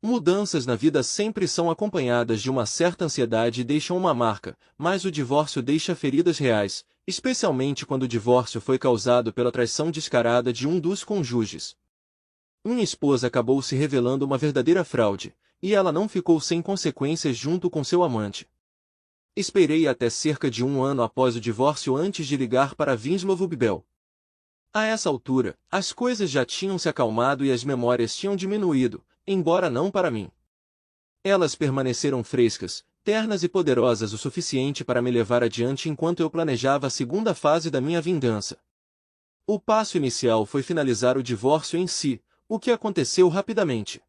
Mudanças na vida sempre são acompanhadas de uma certa ansiedade e deixam uma marca, mas o divórcio deixa feridas reais, especialmente quando o divórcio foi causado pela traição descarada de um dos cônjuges. Minha esposa acabou se revelando uma verdadeira fraude, e ela não ficou sem consequências junto com seu amante. Esperei até cerca de 1 ano após o divórcio antes de ligar para Winslow Bibel. A essa altura, as coisas já tinham se acalmado e as memórias tinham diminuído, embora não para mim. Elas permaneceram frescas, ternas e poderosas o suficiente para me levar adiante enquanto eu planejava a segunda fase da minha vingança. O passo inicial foi finalizar o divórcio em si, o que aconteceu rapidamente.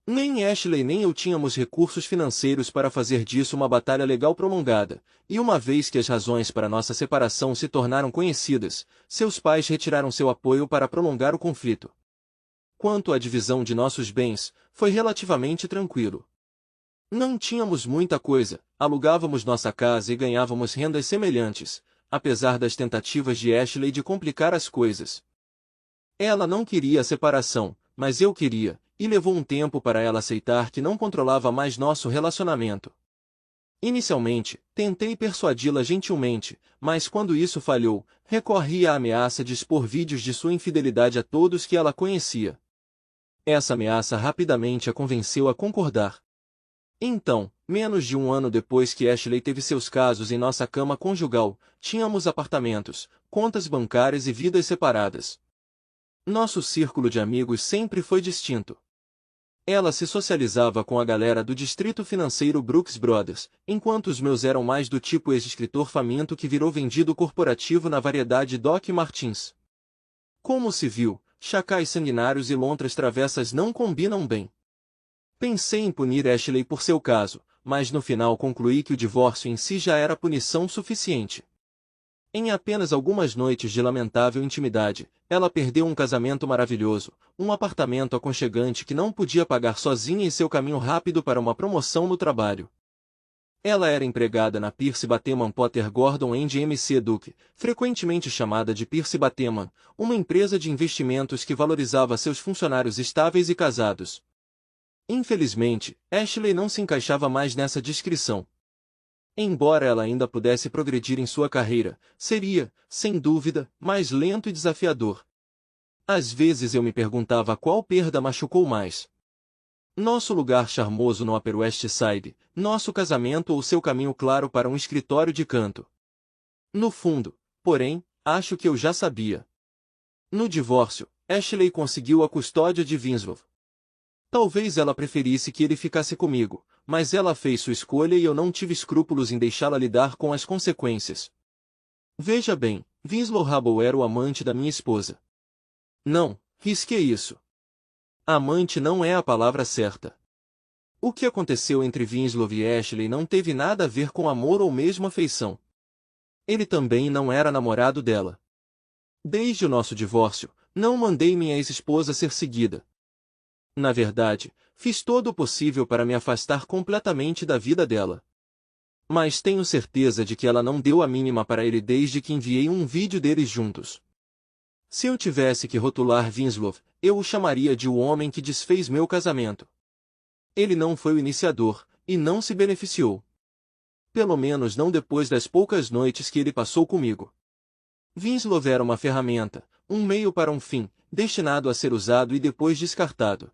Nem Ashley nem eu tínhamos recursos financeiros para fazer disso uma batalha legal prolongada, e uma vez que as razões para nossa separação se tornaram conhecidas, seus pais retiraram seu apoio para prolongar o conflito. Quanto à divisão de nossos bens, foi relativamente tranquilo. Não tínhamos muita coisa, alugávamos nossa casa e ganhávamos rendas semelhantes, apesar das tentativas de Ashley de complicar as coisas. Ela não queria a separação, mas eu queria, e levou um tempo para ela aceitar que não controlava mais nosso relacionamento. Inicialmente, tentei persuadi-la gentilmente, mas quando isso falhou, recorri à ameaça de expor vídeos de sua infidelidade a todos que ela conhecia. Essa ameaça rapidamente a convenceu a concordar. Então, menos de 1 ano depois que Ashley teve seus casos em nossa cama conjugal, tínhamos apartamentos, contas bancárias e vidas separadas. Nosso círculo de amigos sempre foi distinto. Ela se socializava com a galera do distrito financeiro Brooks Brothers, enquanto os meus eram mais do tipo ex-escritor faminto que virou vendido corporativo na variedade Doc Martins. Como se viu, chacais sanguinários e lontras travessas não combinam bem. Pensei em punir Ashley por seu caso, mas no final concluí que o divórcio em si já era punição suficiente. Em apenas algumas noites de lamentável intimidade, ela perdeu um casamento maravilhoso, um apartamento aconchegante que não podia pagar sozinha e seu caminho rápido para uma promoção no trabalho. Ela era empregada na Pierce Bateman Potter Gordon MC Duke, frequentemente chamada de Pierce Bateman, uma empresa de investimentos que valorizava seus funcionários estáveis e casados. Infelizmente, Ashley não se encaixava mais nessa descrição. Embora ela ainda pudesse progredir em sua carreira, seria, sem dúvida, mais lento e desafiador. Às vezes eu me perguntava qual perda machucou mais. Nosso lugar charmoso no Upper West Side, nosso casamento ou seu caminho claro para um escritório de canto. No fundo, porém, acho que eu já sabia. No divórcio, Ashley conseguiu a custódia de Winslow. Talvez ela preferisse que ele ficasse comigo, mas ela fez sua escolha e eu não tive escrúpulos em deixá-la lidar com as consequências. Veja bem, Winslow Hubble era o amante da minha esposa. Não, risquei isso. Amante não é a palavra certa. O que aconteceu entre Winslow e Ashley não teve nada a ver com amor ou mesmo afeição. Ele também não era namorado dela. Desde o nosso divórcio, não mandei minha ex-esposa ser seguida. Na verdade, fiz todo o possível para me afastar completamente da vida dela. Mas tenho certeza de que ela não deu a mínima para ele desde que enviei um vídeo deles juntos. Se eu tivesse que rotular Winslow, eu o chamaria de o homem que desfez meu casamento. Ele não foi o iniciador, e não se beneficiou. Pelo menos não depois das poucas noites que ele passou comigo. Winslow era uma ferramenta, um meio para um fim, destinado a ser usado e depois descartado.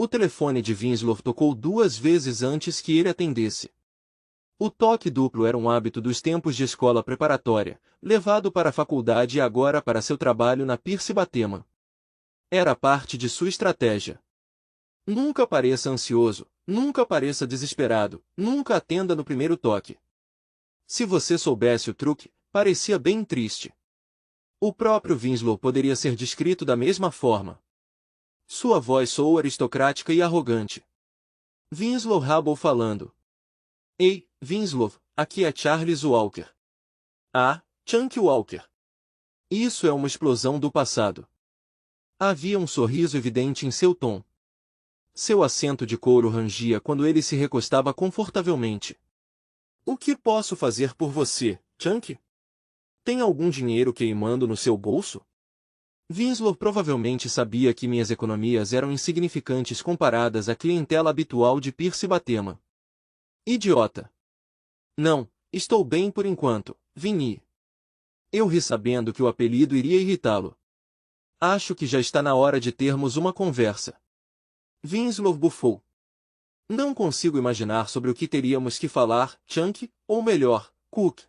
O telefone de Winslow tocou 2 vezes antes que ele atendesse. O toque duplo era um hábito dos tempos de escola preparatória, levado para a faculdade e agora para seu trabalho na Pierce Bateman. Era parte de sua estratégia. Nunca pareça ansioso, nunca pareça desesperado, nunca atenda no primeiro toque. Se você soubesse o truque, parecia bem triste. O próprio Winslow poderia ser descrito da mesma forma. Sua voz soou aristocrática e arrogante. Winslow Hubble falando. Ei, Winslow, aqui é Charles Walker. Ah, Chunky Walker. Isso é uma explosão do passado. Havia um sorriso evidente em seu tom. Seu assento de couro rangia quando ele se recostava confortavelmente. O que posso fazer por você, Chunky? Tem algum dinheiro queimando no seu bolso? Winslow provavelmente sabia que minhas economias eram insignificantes comparadas à clientela habitual de Percy Batema. Idiota! Não, estou bem por enquanto, Vinny. Eu ri sabendo que o apelido iria irritá-lo. Acho que já está na hora de termos uma conversa. Winslow bufou. Não consigo imaginar sobre o que teríamos que falar, Chunk, ou melhor, Cook.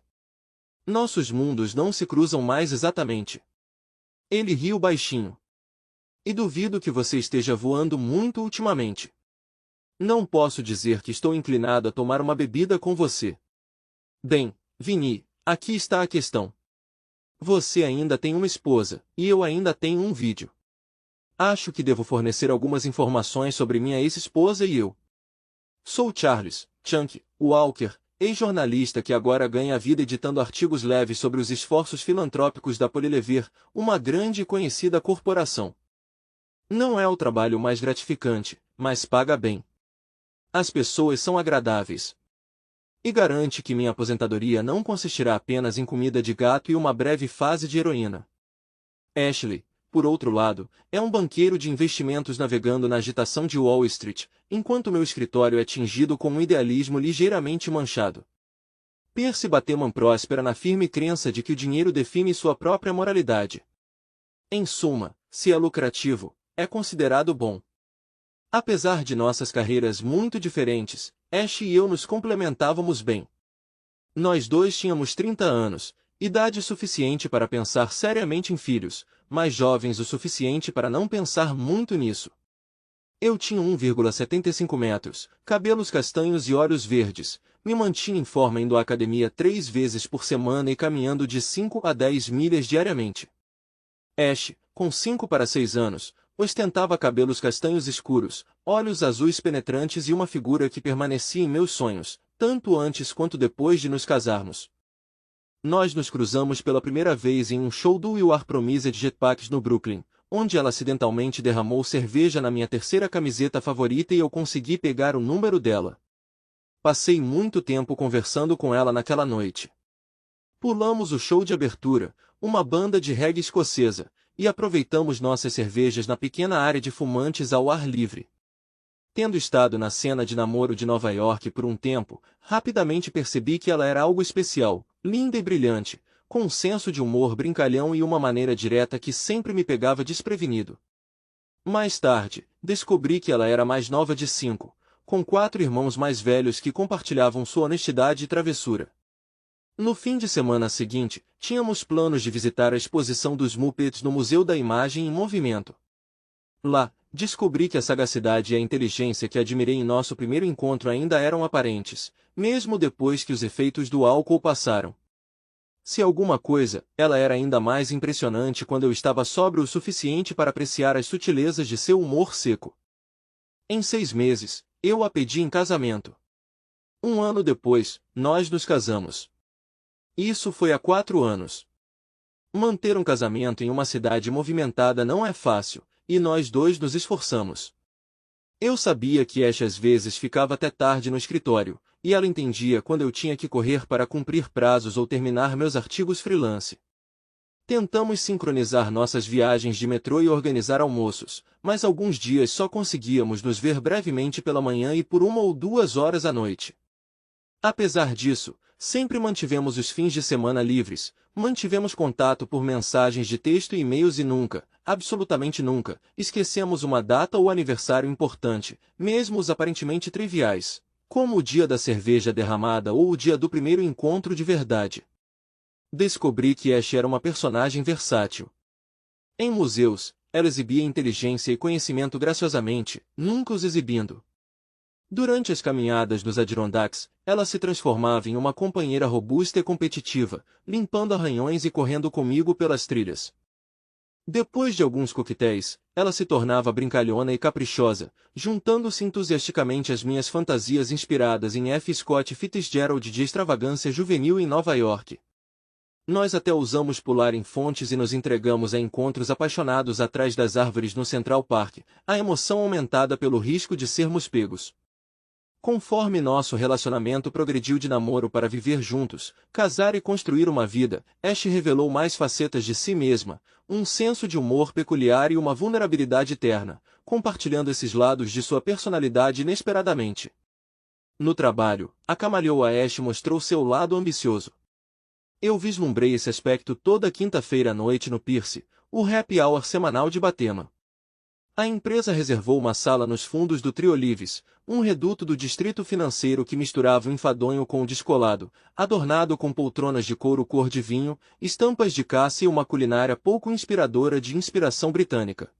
Nossos mundos não se cruzam mais exatamente. Ele riu baixinho. E duvido que você esteja voando muito ultimamente. Não posso dizer que estou inclinado a tomar uma bebida com você. Bem, Vinny, aqui está a questão. Você ainda tem uma esposa, e eu ainda tenho um vídeo. Acho que devo fornecer algumas informações sobre minha ex-esposa e eu. Sou Charles Chunk Walker, ex-jornalista que agora ganha a vida editando artigos leves sobre os esforços filantrópicos da Polylever, uma grande e conhecida corporação. Não é o trabalho mais gratificante, mas paga bem. As pessoas são agradáveis. E garante que minha aposentadoria não consistirá apenas em comida de gato e uma breve fase de heroína. Ashley, por outro lado, é um banqueiro de investimentos navegando na agitação de Wall Street, enquanto meu escritório é tingido com um idealismo ligeiramente manchado. Percy Bateman próspera na firme crença de que o dinheiro define sua própria moralidade. Em suma, se é lucrativo, é considerado bom. Apesar de nossas carreiras muito diferentes, Ash e eu nos complementávamos bem. Nós dois tínhamos 30 anos, idade suficiente para pensar seriamente em filhos, mas jovens o suficiente para não pensar muito nisso. Eu tinha 1,75 metros, cabelos castanhos e olhos verdes, me mantinha em forma indo à academia 3 vezes por semana e caminhando de 5 a 10 milhas diariamente. Ash, com 5 para 6 anos, ostentava cabelos castanhos escuros, olhos azuis penetrantes e uma figura que permanecia em meus sonhos, tanto antes quanto depois de nos casarmos. Nós nos cruzamos pela primeira vez em um show do We Are Promised Jetpacks no Brooklyn, onde ela acidentalmente derramou cerveja na minha terceira camiseta favorita e eu consegui pegar o número dela. Passei muito tempo conversando com ela naquela noite. Pulamos o show de abertura, uma banda de reggae escocesa, e aproveitamos nossas cervejas na pequena área de fumantes ao ar livre. Tendo estado na cena de namoro de Nova York por um tempo, rapidamente percebi que ela era algo especial, linda e brilhante, com um senso de humor brincalhão e uma maneira direta que sempre me pegava desprevenido. Mais tarde, descobri que ela era mais nova de 5, com 4 irmãos mais velhos que compartilhavam sua honestidade e travessura. No fim de semana seguinte, tínhamos planos de visitar a exposição dos Muppets no Museu da Imagem em Movimento. Lá, descobri que a sagacidade e a inteligência que admirei em nosso primeiro encontro ainda eram aparentes, mesmo depois que os efeitos do álcool passaram. Se alguma coisa, ela era ainda mais impressionante quando eu estava sóbrio o suficiente para apreciar as sutilezas de seu humor seco. Em 6 meses, eu a pedi em casamento. 1 ano depois, nós nos casamos. Isso foi há 4 anos. Manter um casamento em uma cidade movimentada não é fácil, e nós dois nos esforçamos. Eu sabia que Ash às vezes ficava até tarde no escritório, e ela entendia quando eu tinha que correr para cumprir prazos ou terminar meus artigos freelance. Tentamos sincronizar nossas viagens de metrô e organizar almoços, mas alguns dias só conseguíamos nos ver brevemente pela manhã e por 1 ou 2 horas à noite. Apesar disso, sempre mantivemos os fins de semana livres, mantivemos contato por mensagens de texto e e-mails e nunca, absolutamente nunca, esquecemos uma data ou aniversário importante, mesmo os aparentemente triviais, como o dia da cerveja derramada ou o dia do primeiro encontro de verdade. Descobri que Ash era uma personagem versátil. Em museus, ela exibia inteligência e conhecimento graciosamente, nunca os exibindo. Durante as caminhadas nos Adirondacks, ela se transformava em uma companheira robusta e competitiva, limpando arranhões e correndo comigo pelas trilhas. Depois de alguns coquetéis, ela se tornava brincalhona e caprichosa, juntando-se entusiasticamente às minhas fantasias inspiradas em F. Scott Fitzgerald de extravagância juvenil em Nova York. Nós até ousamos pular em fontes e nos entregamos a encontros apaixonados atrás das árvores no Central Park, a emoção aumentada pelo risco de sermos pegos. Conforme nosso relacionamento progrediu de namoro para viver juntos, casar e construir uma vida, Ash revelou mais facetas de si mesma, um senso de humor peculiar e uma vulnerabilidade eterna, compartilhando esses lados de sua personalidade inesperadamente. No trabalho, a camaleoa Ash mostrou seu lado ambicioso. Eu vislumbrei esse aspecto toda quinta-feira à noite no Pierce, o happy hour semanal de Batema. A empresa reservou uma sala nos fundos do Triolives, um reduto do distrito financeiro que misturava o enfadonho com o descolado, adornado com poltronas de couro cor de vinho, estampas de caça e uma culinária pouco inspiradora de inspiração britânica.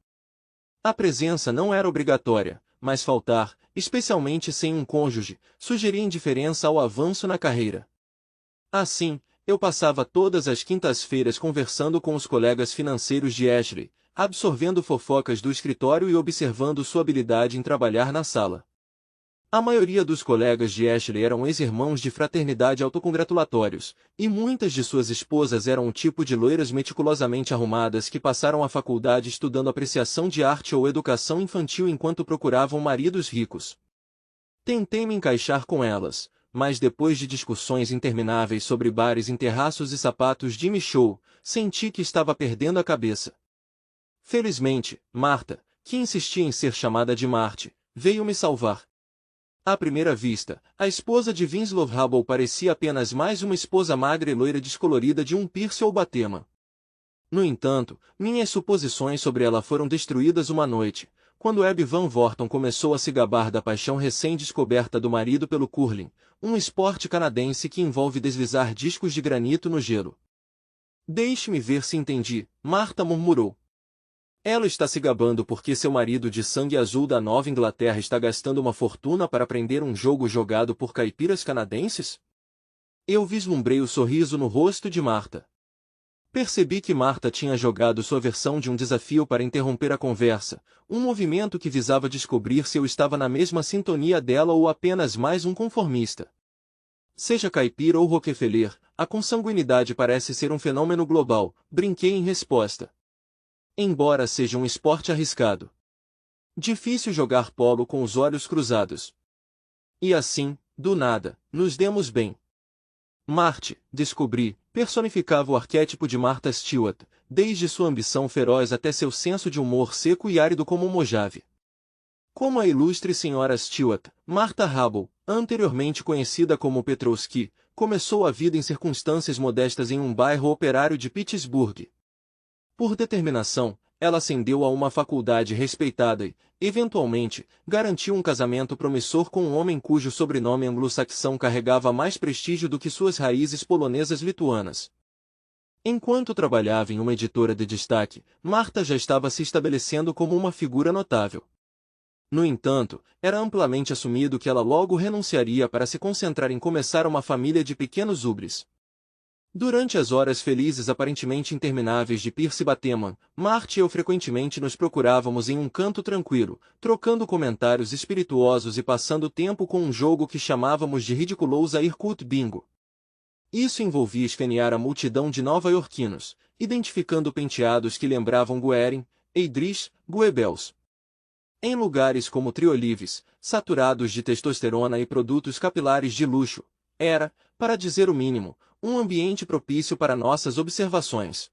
A presença não era obrigatória, mas faltar, especialmente sem um cônjuge, sugeria indiferença ao avanço na carreira. Assim, eu passava todas as quintas-feiras conversando com os colegas financeiros de Ashley, absorvendo fofocas do escritório e observando sua habilidade em trabalhar na sala. A maioria dos colegas de Ashley eram ex-irmãos de fraternidade autocongratulatórios, e muitas de suas esposas eram o tipo de loiras meticulosamente arrumadas que passaram a faculdade estudando apreciação de arte ou educação infantil enquanto procuravam maridos ricos. Tentei me encaixar com elas, mas depois de discussões intermináveis sobre bares em terraços e sapatos Jimmy Choo, senti que estava perdendo a cabeça. Felizmente, Marta, que insistia em ser chamada de Marte, veio me salvar. À primeira vista, a esposa de Winslow Hubble parecia apenas mais uma esposa magra e loira descolorida de um Pierce ou Batema. No entanto, minhas suposições sobre ela foram destruídas uma noite, quando Abby Van Vorton começou a se gabar da paixão recém-descoberta do marido pelo curling, um esporte canadense que envolve deslizar discos de granito no gelo. Deixe-me ver se entendi, Marta murmurou. Ela está se gabando porque seu marido de sangue azul da Nova Inglaterra está gastando uma fortuna para aprender um jogo jogado por caipiras canadenses? Eu vislumbrei o sorriso no rosto de Marta. Percebi que Marta tinha jogado sua versão de um desafio para interromper a conversa, um movimento que visava descobrir se eu estava na mesma sintonia dela ou apenas mais um conformista. Seja caipira ou Rockefeller, a consanguinidade parece ser um fenômeno global, brinquei em resposta. Embora seja um esporte arriscado. Difícil jogar polo com os olhos cruzados. E assim, do nada, nos demos bem. Marte, descobri, personificava o arquétipo de Martha Stewart, desde sua ambição feroz até seu senso de humor seco e árido como um Mojave. Como a ilustre senhora Stewart, Martha Hubble, anteriormente conhecida como Petrovsky, começou a vida em circunstâncias modestas em um bairro operário de Pittsburgh. Por determinação, ela ascendeu a uma faculdade respeitada e, eventualmente, garantiu um casamento promissor com um homem cujo sobrenome anglo-saxão carregava mais prestígio do que suas raízes polonesas lituanas. Enquanto trabalhava em uma editora de destaque, Marta já estava se estabelecendo como uma figura notável. No entanto, era amplamente assumido que ela logo renunciaria para se concentrar em começar uma família de pequenos ubres. Durante as horas felizes aparentemente intermináveis de Pierce Batema, Marte e eu frequentemente nos procurávamos em um canto tranquilo, trocando comentários espirituosos e passando tempo com um jogo que chamávamos de ridiculoso Irkut Bingo. Isso envolvia esfeniar a multidão de nova-iorquinos, identificando penteados que lembravam Guerin, Idris, Goebbels. Em lugares como Triolives, saturados de testosterona e produtos capilares de luxo, era, para dizer o mínimo, um ambiente propício para nossas observações.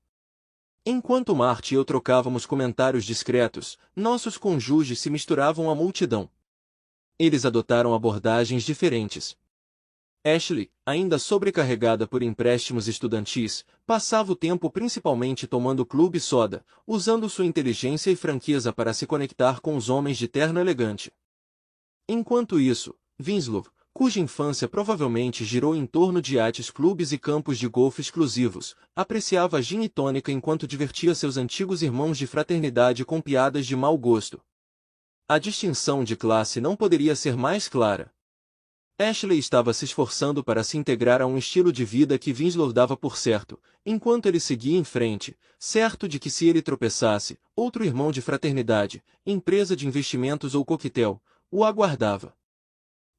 Enquanto Marte e eu trocávamos comentários discretos, nossos cônjuges se misturavam à multidão. Eles adotaram abordagens diferentes. Ashley, ainda sobrecarregada por empréstimos estudantis, passava o tempo principalmente tomando clube soda, usando sua inteligência e franqueza para se conectar com os homens de terno elegante. Enquanto isso, Winslow, cuja infância provavelmente girou em torno de iates, clubes e campos de golfe exclusivos, apreciava gin e tônica enquanto divertia seus antigos irmãos de fraternidade com piadas de mau gosto. A distinção de classe não poderia ser mais clara. Ashley estava se esforçando para se integrar a um estilo de vida que Winslow dava por certo, enquanto ele seguia em frente, certo de que se ele tropeçasse, outro irmão de fraternidade, empresa de investimentos ou coquetel, o aguardava.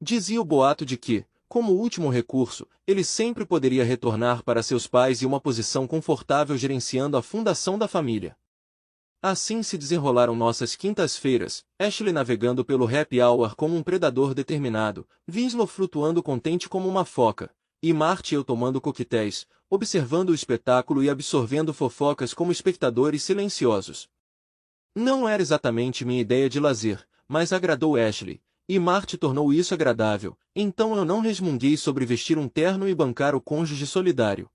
Dizia o boato de que, como último recurso, ele sempre poderia retornar para seus pais e uma posição confortável gerenciando a fundação da família. Assim se desenrolaram nossas quintas-feiras, Ashley navegando pelo happy hour como um predador determinado, Winslow flutuando contente como uma foca, e Marty e eu tomando coquetéis, observando o espetáculo e absorvendo fofocas como espectadores silenciosos. Não era exatamente minha ideia de lazer, mas agradou Ashley, e Marty tornou isso agradável, então eu não resmunguei sobre vestir um terno e bancar o cônjuge solidário.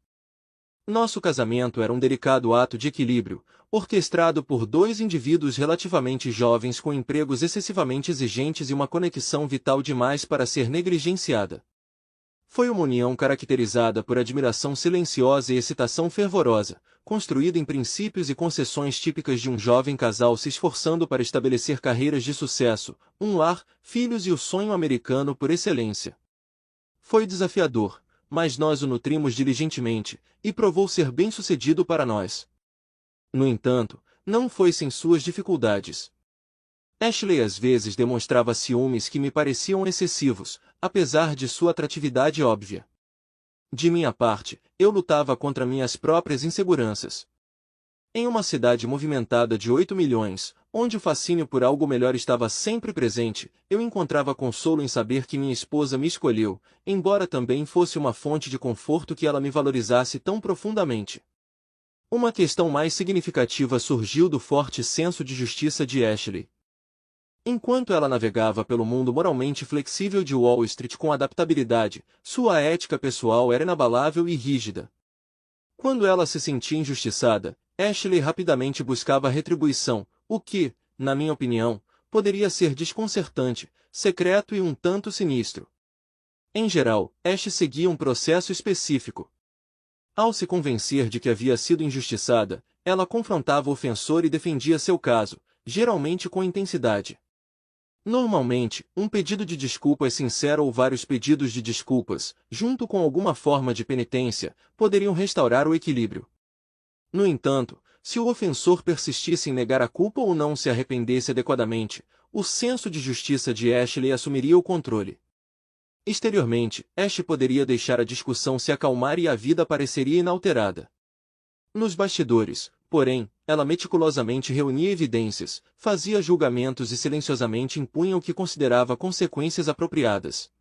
Nosso casamento era um delicado ato de equilíbrio, orquestrado por dois indivíduos relativamente jovens com empregos excessivamente exigentes e uma conexão vital demais para ser negligenciada. Foi uma união caracterizada por admiração silenciosa e excitação fervorosa, construída em princípios e concessões típicas de um jovem casal se esforçando para estabelecer carreiras de sucesso, um lar, filhos e o sonho americano por excelência. Foi desafiador, mas nós o nutrimos diligentemente, e provou ser bem-sucedido para nós. No entanto, não foi sem suas dificuldades. Ashley às vezes demonstrava ciúmes que me pareciam excessivos, apesar de sua atratividade óbvia. De minha parte, eu lutava contra minhas próprias inseguranças. Em uma cidade movimentada de 8 milhões, onde o fascínio por algo melhor estava sempre presente, eu encontrava consolo em saber que minha esposa me escolheu, embora também fosse uma fonte de conforto que ela me valorizasse tão profundamente. Uma questão mais significativa surgiu do forte senso de justiça de Ashley. Enquanto ela navegava pelo mundo moralmente flexível de Wall Street com adaptabilidade, sua ética pessoal era inabalável e rígida. Quando ela se sentia injustiçada, Ashley rapidamente buscava retribuição, o que, na minha opinião, poderia ser desconcertante, secreto e um tanto sinistro. Em geral, Ash seguia um processo específico. Ao se convencer de que havia sido injustiçada, ela confrontava o ofensor e defendia seu caso, geralmente com intensidade. Normalmente, um pedido de desculpas sincero ou vários pedidos de desculpas, junto com alguma forma de penitência, poderiam restaurar o equilíbrio. No entanto, se o ofensor persistisse em negar a culpa ou não se arrependesse adequadamente, o senso de justiça de Ashley assumiria o controle. Exteriormente, Ash poderia deixar a discussão se acalmar e a vida pareceria inalterada. Nos bastidores, porém, ela meticulosamente reunia evidências, fazia julgamentos e silenciosamente impunha o que considerava consequências apropriadas.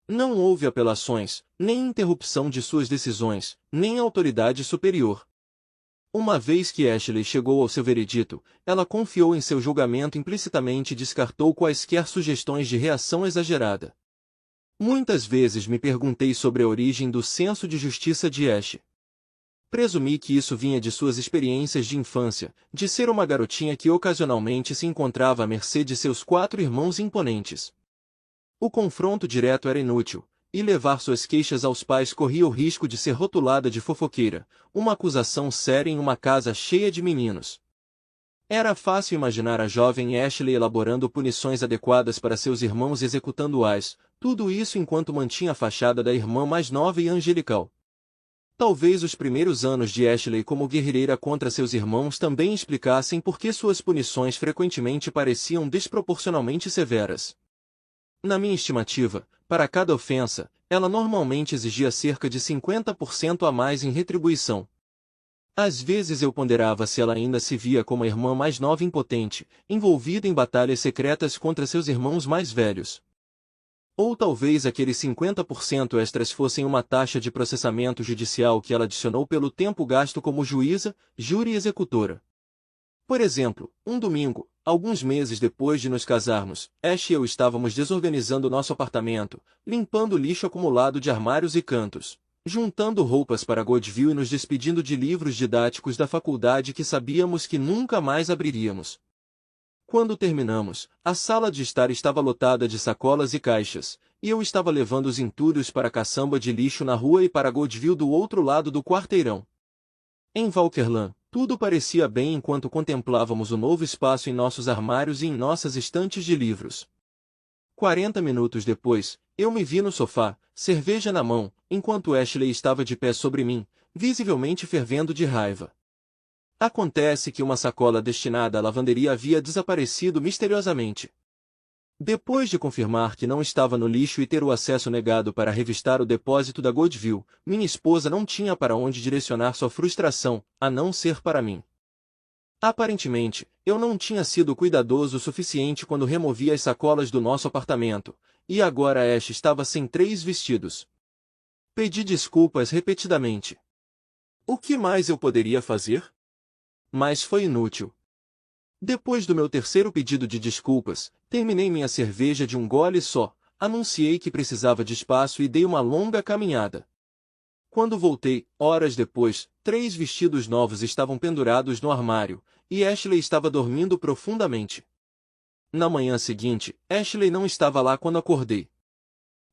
Não houve apelações, nem interrupção de suas decisões, nem autoridade superior. Uma vez que Ashley chegou ao seu veredito, ela confiou em seu julgamento implicitamente e descartou quaisquer sugestões de reação exagerada. Muitas vezes me perguntei sobre a origem do senso de justiça de Ash. Presumi que isso vinha de suas experiências de infância, de ser uma garotinha que ocasionalmente se encontrava à mercê de seus 4 irmãos imponentes. O confronto direto era inútil, e levar suas queixas aos pais corria o risco de ser rotulada de fofoqueira, uma acusação séria em uma casa cheia de meninos. Era fácil imaginar a jovem Ashley elaborando punições adequadas para seus irmãos e executando-as, tudo isso enquanto mantinha a fachada da irmã mais nova e angelical. Talvez os primeiros anos de Ashley como guerreira contra seus irmãos também explicassem por que suas punições frequentemente pareciam desproporcionalmente severas. Na minha estimativa, para cada ofensa, ela normalmente exigia cerca de 50% a mais em retribuição. Às vezes eu ponderava se ela ainda se via como a irmã mais nova e impotente, envolvida em batalhas secretas contra seus irmãos mais velhos. Ou talvez aqueles 50% extras fossem uma taxa de processamento judicial que ela adicionou pelo tempo gasto como juíza, júri e executora. Por exemplo, um domingo, alguns meses depois de nos casarmos, Ash e eu estávamos desorganizando nosso apartamento, limpando o lixo acumulado de armários e cantos, juntando roupas para Godville e nos despedindo de livros didáticos da faculdade que sabíamos que nunca mais abriríamos. Quando terminamos, a sala de estar estava lotada de sacolas e caixas, e eu estava levando os entulhos para a caçamba de lixo na rua e para Godville do outro lado do quarteirão. Em Valkerland, tudo parecia bem enquanto contemplávamos o novo espaço em nossos armários e em nossas estantes de livros. 40 minutos depois, eu me vi no sofá, cerveja na mão, enquanto Ashley estava de pé sobre mim, visivelmente fervendo de raiva. Acontece que uma sacola destinada à lavanderia havia desaparecido misteriosamente. Depois de confirmar que não estava no lixo e ter o acesso negado para revistar o depósito da Godville, minha esposa não tinha para onde direcionar sua frustração, a não ser para mim. Aparentemente, eu não tinha sido cuidadoso o suficiente quando removi as sacolas do nosso apartamento, e agora Ash estava sem 3 vestidos. Pedi desculpas repetidamente. O que mais eu poderia fazer? Mas foi inútil. Depois do meu terceiro pedido de desculpas, terminei minha cerveja de um gole só, anunciei que precisava de espaço e dei uma longa caminhada. Quando voltei, horas depois, 3 vestidos novos estavam pendurados no armário, e Ashley estava dormindo profundamente. Na manhã seguinte, Ashley não estava lá quando acordei.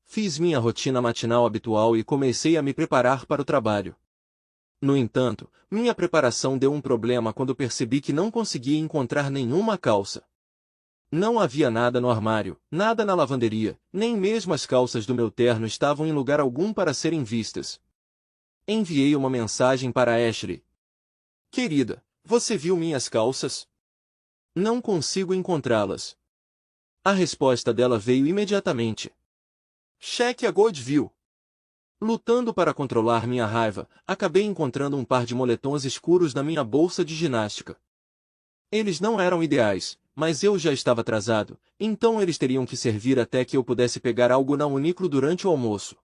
Fiz minha rotina matinal habitual e comecei a me preparar para o trabalho. No entanto, minha preparação deu um problema quando percebi que não conseguia encontrar nenhuma calça. Não havia nada no armário, nada na lavanderia, nem mesmo as calças do meu terno estavam em lugar algum para serem vistas. Enviei uma mensagem para Ashley. Querida, você viu minhas calças? Não consigo encontrá-las. A resposta dela veio imediatamente. Cheque a Goldview. Lutando para controlar minha raiva, acabei encontrando um par de moletons escuros na minha bolsa de ginástica. Eles não eram ideais, mas eu já estava atrasado, então eles teriam que servir até que eu pudesse pegar algo na Uniqlo durante o almoço.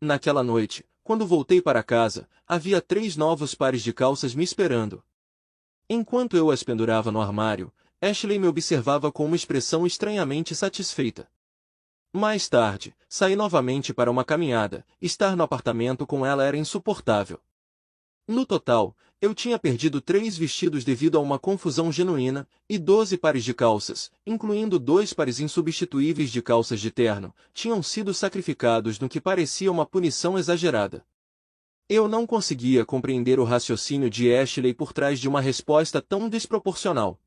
Naquela noite, quando voltei para casa, havia 3 novos pares de calças me esperando. Enquanto eu as pendurava no armário, Ashley me observava com uma expressão estranhamente satisfeita. Mais tarde, saí novamente para uma caminhada. Estar no apartamento com ela era insuportável. No total, eu tinha perdido 3 vestidos devido a uma confusão genuína, e 12 pares de calças, incluindo 2 pares insubstituíveis de calças de terno, tinham sido sacrificados no que parecia uma punição exagerada. Eu não conseguia compreender o raciocínio de Ashley por trás de uma resposta tão desproporcional.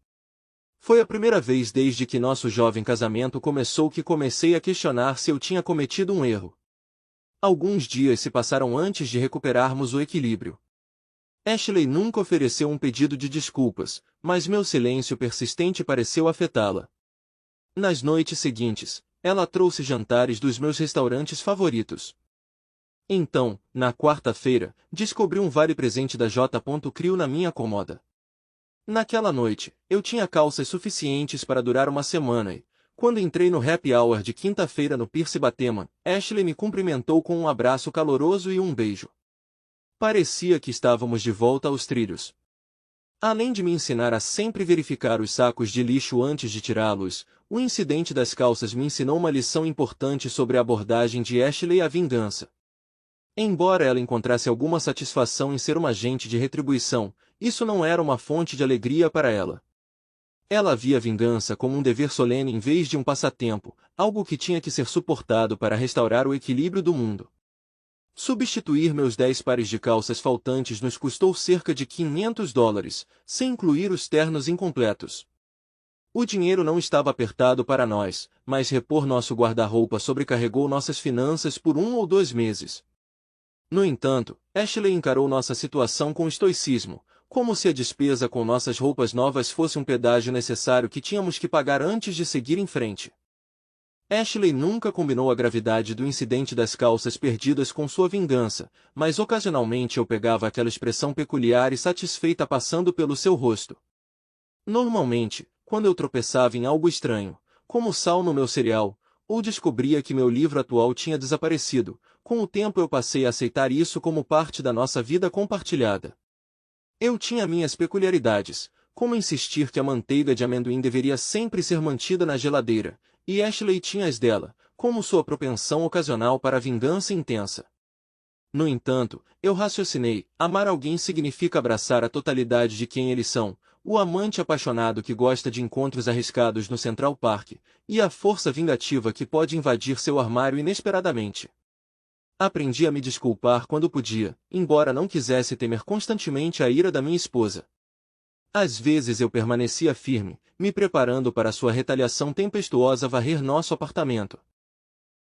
Foi a primeira vez desde que nosso jovem casamento começou que comecei a questionar se eu tinha cometido um erro. Alguns dias se passaram antes de recuperarmos o equilíbrio. Ashley nunca ofereceu um pedido de desculpas, mas meu silêncio persistente pareceu afetá-la. Nas noites seguintes, ela trouxe jantares dos meus restaurantes favoritos. Então, na quarta-feira, descobri um vale-presente da J.Crew na minha cômoda. Naquela noite, eu tinha calças suficientes para durar uma semana e, quando entrei no happy hour de quinta-feira no Pierce Bateman, Ashley me cumprimentou com um abraço caloroso e um beijo. Parecia que estávamos de volta aos trilhos. Além de me ensinar a sempre verificar os sacos de lixo antes de tirá-los, o incidente das calças me ensinou uma lição importante sobre a abordagem de Ashley à vingança. Embora ela encontrasse alguma satisfação em ser uma agente de retribuição, isso não era uma fonte de alegria para ela. Ela via a vingança como um dever solene em vez de um passatempo, algo que tinha que ser suportado para restaurar o equilíbrio do mundo. Substituir meus 10 pares de calças faltantes nos custou cerca de $500, sem incluir os ternos incompletos. O dinheiro não estava apertado para nós, mas repor nosso guarda-roupa sobrecarregou nossas finanças por 1 ou 2 meses. No entanto, Ashley encarou nossa situação com estoicismo, como se a despesa com nossas roupas novas fosse um pedágio necessário que tínhamos que pagar antes de seguir em frente. Ashley nunca combinou a gravidade do incidente das calças perdidas com sua vingança, mas ocasionalmente eu pegava aquela expressão peculiar e satisfeita passando pelo seu rosto. Normalmente, quando eu tropeçava em algo estranho, como sal no meu cereal, ou descobria que meu livro atual tinha desaparecido, com o tempo eu passei a aceitar isso como parte da nossa vida compartilhada. Eu tinha minhas peculiaridades, como insistir que a manteiga de amendoim deveria sempre ser mantida na geladeira, e Ashley tinha as dela, como sua propensão ocasional para a vingança intensa. No entanto, eu raciocinei, amar alguém significa abraçar a totalidade de quem eles são, o amante apaixonado que gosta de encontros arriscados no Central Park, e a força vingativa que pode invadir seu armário inesperadamente. Aprendi a me desculpar quando podia, embora não quisesse temer constantemente a ira da minha esposa. Às vezes eu permanecia firme, me preparando para sua retaliação tempestuosa varrer nosso apartamento.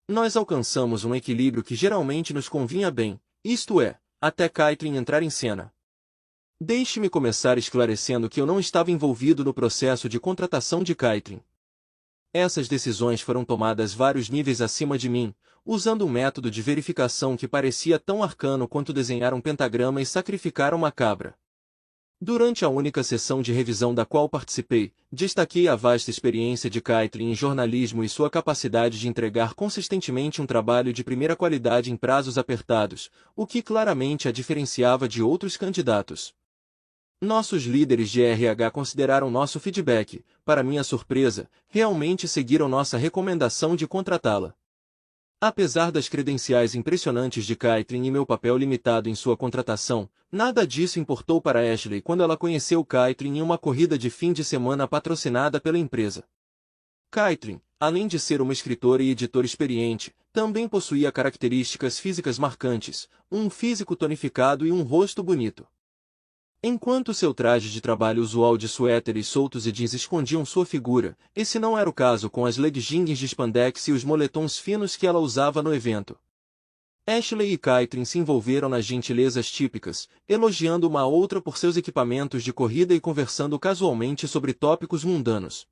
Nós alcançamos um equilíbrio que geralmente nos convinha bem, isto é, até Caitlin entrar em cena. Deixe-me começar esclarecendo que eu não estava envolvido no processo de contratação de Caitlin. Essas decisões foram tomadas vários níveis acima de mim, usando um método de verificação que parecia tão arcano quanto desenhar um pentagrama e sacrificar uma cabra. Durante a única sessão de revisão da qual participei, destaquei a vasta experiência de Caitlin em jornalismo e sua capacidade de entregar consistentemente um trabalho de primeira qualidade em prazos apertados, o que claramente a diferenciava de outros candidatos. Nossos líderes de RH consideraram nosso feedback, para minha surpresa, realmente seguiram nossa recomendação de contratá-la. Apesar das credenciais impressionantes de Caitlin e meu papel limitado em sua contratação, nada disso importou para Ashley quando ela conheceu Caitlin em uma corrida de fim de semana patrocinada pela empresa. Caitlin, além de ser uma escritora e editora experiente, também possuía características físicas marcantes, um físico tonificado e um rosto bonito. Enquanto seu traje de trabalho usual de suéteres soltos e jeans escondiam sua figura, esse não era o caso com as leggings de spandex e os moletons finos que ela usava no evento. Ashley e Caitlin se envolveram nas gentilezas típicas, elogiando uma a outra por seus equipamentos de corrida e conversando casualmente sobre tópicos mundanos.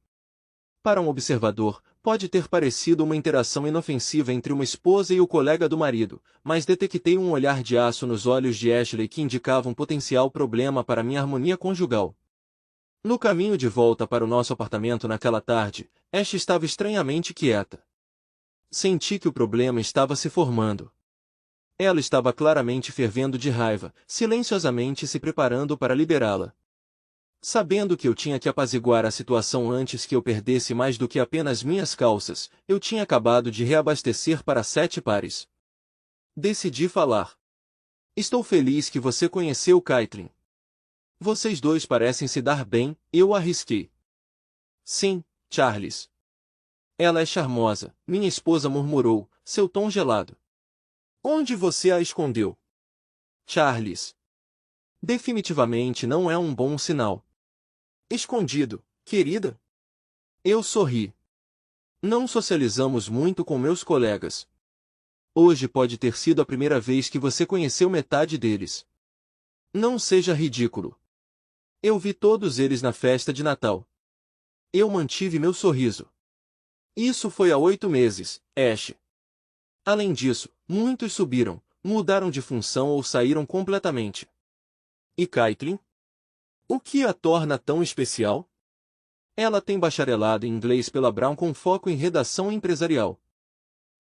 Para um observador, pode ter parecido uma interação inofensiva entre uma esposa e o colega do marido, mas detectei um olhar de aço nos olhos de Ashley que indicava um potencial problema para minha harmonia conjugal. No caminho de volta para o nosso apartamento naquela tarde, Ash estava estranhamente quieta. Senti que o problema estava se formando. Ela estava claramente fervendo de raiva, silenciosamente se preparando para liberá-la. Sabendo que eu tinha que apaziguar a situação antes que eu perdesse mais do que apenas minhas calças, eu tinha acabado de reabastecer para 7 pares. Decidi falar. Estou feliz que você conheceu Caitlin. Vocês dois parecem se dar bem, eu arrisquei. Sim, Charles. Ela é charmosa, minha esposa murmurou, seu tom gelado. Onde você a escondeu? Charles. Definitivamente não é um bom sinal. Escondido, querida? Eu sorri. Não socializamos muito com meus colegas. Hoje pode ter sido a primeira vez que você conheceu metade deles. Não seja ridículo. Eu vi todos eles na festa de Natal. Eu mantive meu sorriso. Isso foi há 8 meses, Ash. Além disso, muitos subiram, mudaram de função ou saíram completamente. E Caitlin? O que a torna tão especial? Ela tem bacharelado em inglês pela Brown com foco em redação empresarial.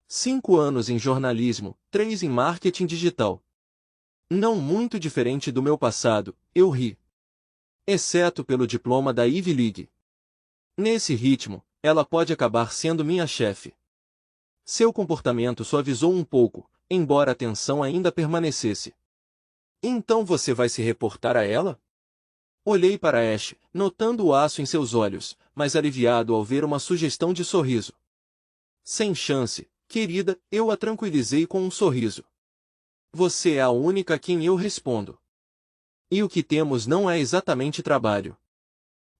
5 anos em jornalismo, 3 em marketing digital. Não muito diferente do meu passado, eu ri. Exceto pelo diploma da Ivy League. Nesse ritmo, ela pode acabar sendo minha chefe. Seu comportamento suavizou um pouco, embora a tensão ainda permanecesse. Então você vai se reportar a ela? Olhei para Ash, notando o aço em seus olhos, mas aliviado ao ver uma sugestão de sorriso. Sem chance, querida, eu a tranquilizei com um sorriso. Você é a única a quem eu respondo. E o que temos não é exatamente trabalho.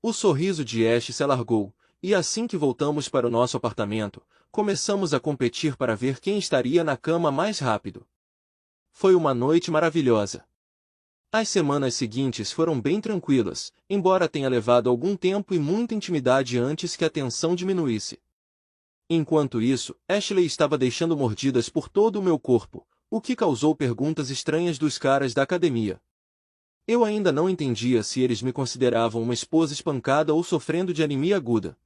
O sorriso de Ash se alargou, e assim que voltamos para o nosso apartamento, começamos a competir para ver quem estaria na cama mais rápido. Foi uma noite maravilhosa. As semanas seguintes foram bem tranquilas, embora tenha levado algum tempo e muita intimidade antes que a tensão diminuísse. Enquanto isso, Ashley estava deixando mordidas por todo o meu corpo, o que causou perguntas estranhas dos caras da academia. Eu ainda não entendia se eles me consideravam uma esposa espancada ou sofrendo de anemia aguda.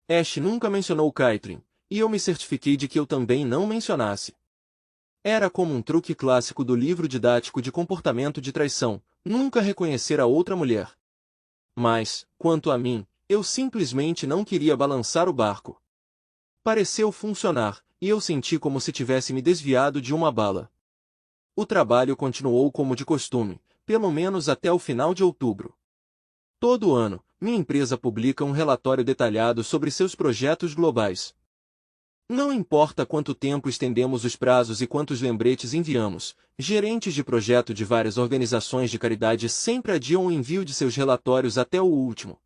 Ash nunca mencionou Caitlin, e eu me certifiquei de que eu também não mencionasse. Era como um truque clássico do livro didático de comportamento de traição, nunca reconhecer a outra mulher. Mas, quanto a mim, eu simplesmente não queria balançar o barco. Pareceu funcionar, e eu senti como se tivesse me desviado de uma bala. O trabalho continuou como de costume, pelo menos até o final de outubro. Todo ano, minha empresa publica um relatório detalhado sobre seus projetos globais. Não importa quanto tempo estendemos os prazos e quantos lembretes enviamos, gerentes de projeto de várias organizações de caridade sempre adiam o envio de seus relatórios até o último.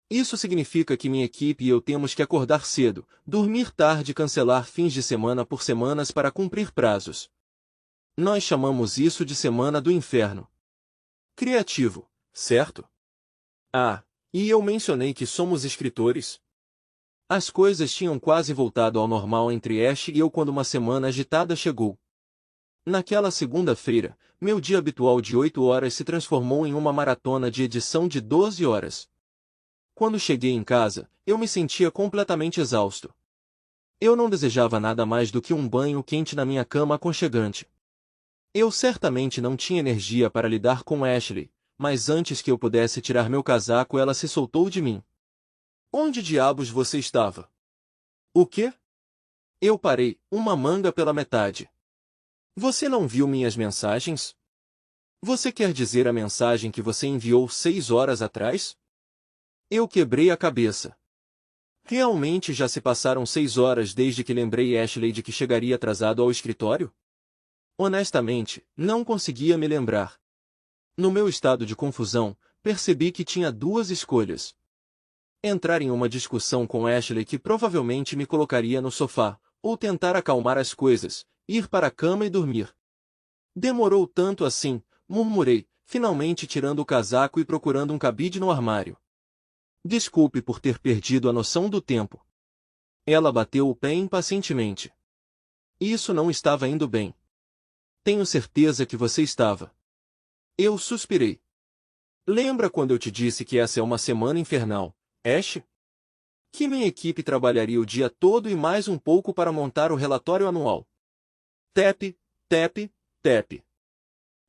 Isso significa que minha equipe e eu temos que acordar cedo, dormir tarde e cancelar fins de semana por semanas para cumprir prazos. Nós chamamos isso de Semana do Inferno. Criativo, certo? Ah, e eu mencionei que somos escritores? As coisas tinham quase voltado ao normal entre Ash e eu quando uma semana agitada chegou. Naquela segunda-feira, meu dia habitual de 8 horas se transformou em uma maratona de edição de 12 horas. Quando cheguei em casa, eu me sentia completamente exausto. Eu não desejava nada mais do que um banho quente na minha cama aconchegante. Eu certamente não tinha energia para lidar com Ashley, mas antes que eu pudesse tirar meu casaco, ela se soltou de mim. Onde diabos você estava? O quê? Eu parei, uma manga pela metade. Você não viu minhas mensagens? Você quer dizer a mensagem que você enviou 6 horas atrás? Eu quebrei a cabeça. Realmente já se passaram 6 horas desde que lembrei Ashley de que chegaria atrasado ao escritório? Honestamente, não conseguia me lembrar. No meu estado de confusão, percebi que tinha duas escolhas. Entrar em uma discussão com Ashley que provavelmente me colocaria no sofá, ou tentar acalmar as coisas, ir para a cama e dormir. Demorou tanto assim, murmurei, finalmente tirando o casaco e procurando um cabide no armário. Desculpe por ter perdido a noção do tempo. Ela bateu o pé impacientemente. Isso não estava indo bem. Tenho certeza que você estava. Eu suspirei. Lembra quando eu te disse que essa é uma semana infernal, Ash? Que minha equipe trabalharia o dia todo e mais um pouco para montar o relatório anual. Tep, tep, tep.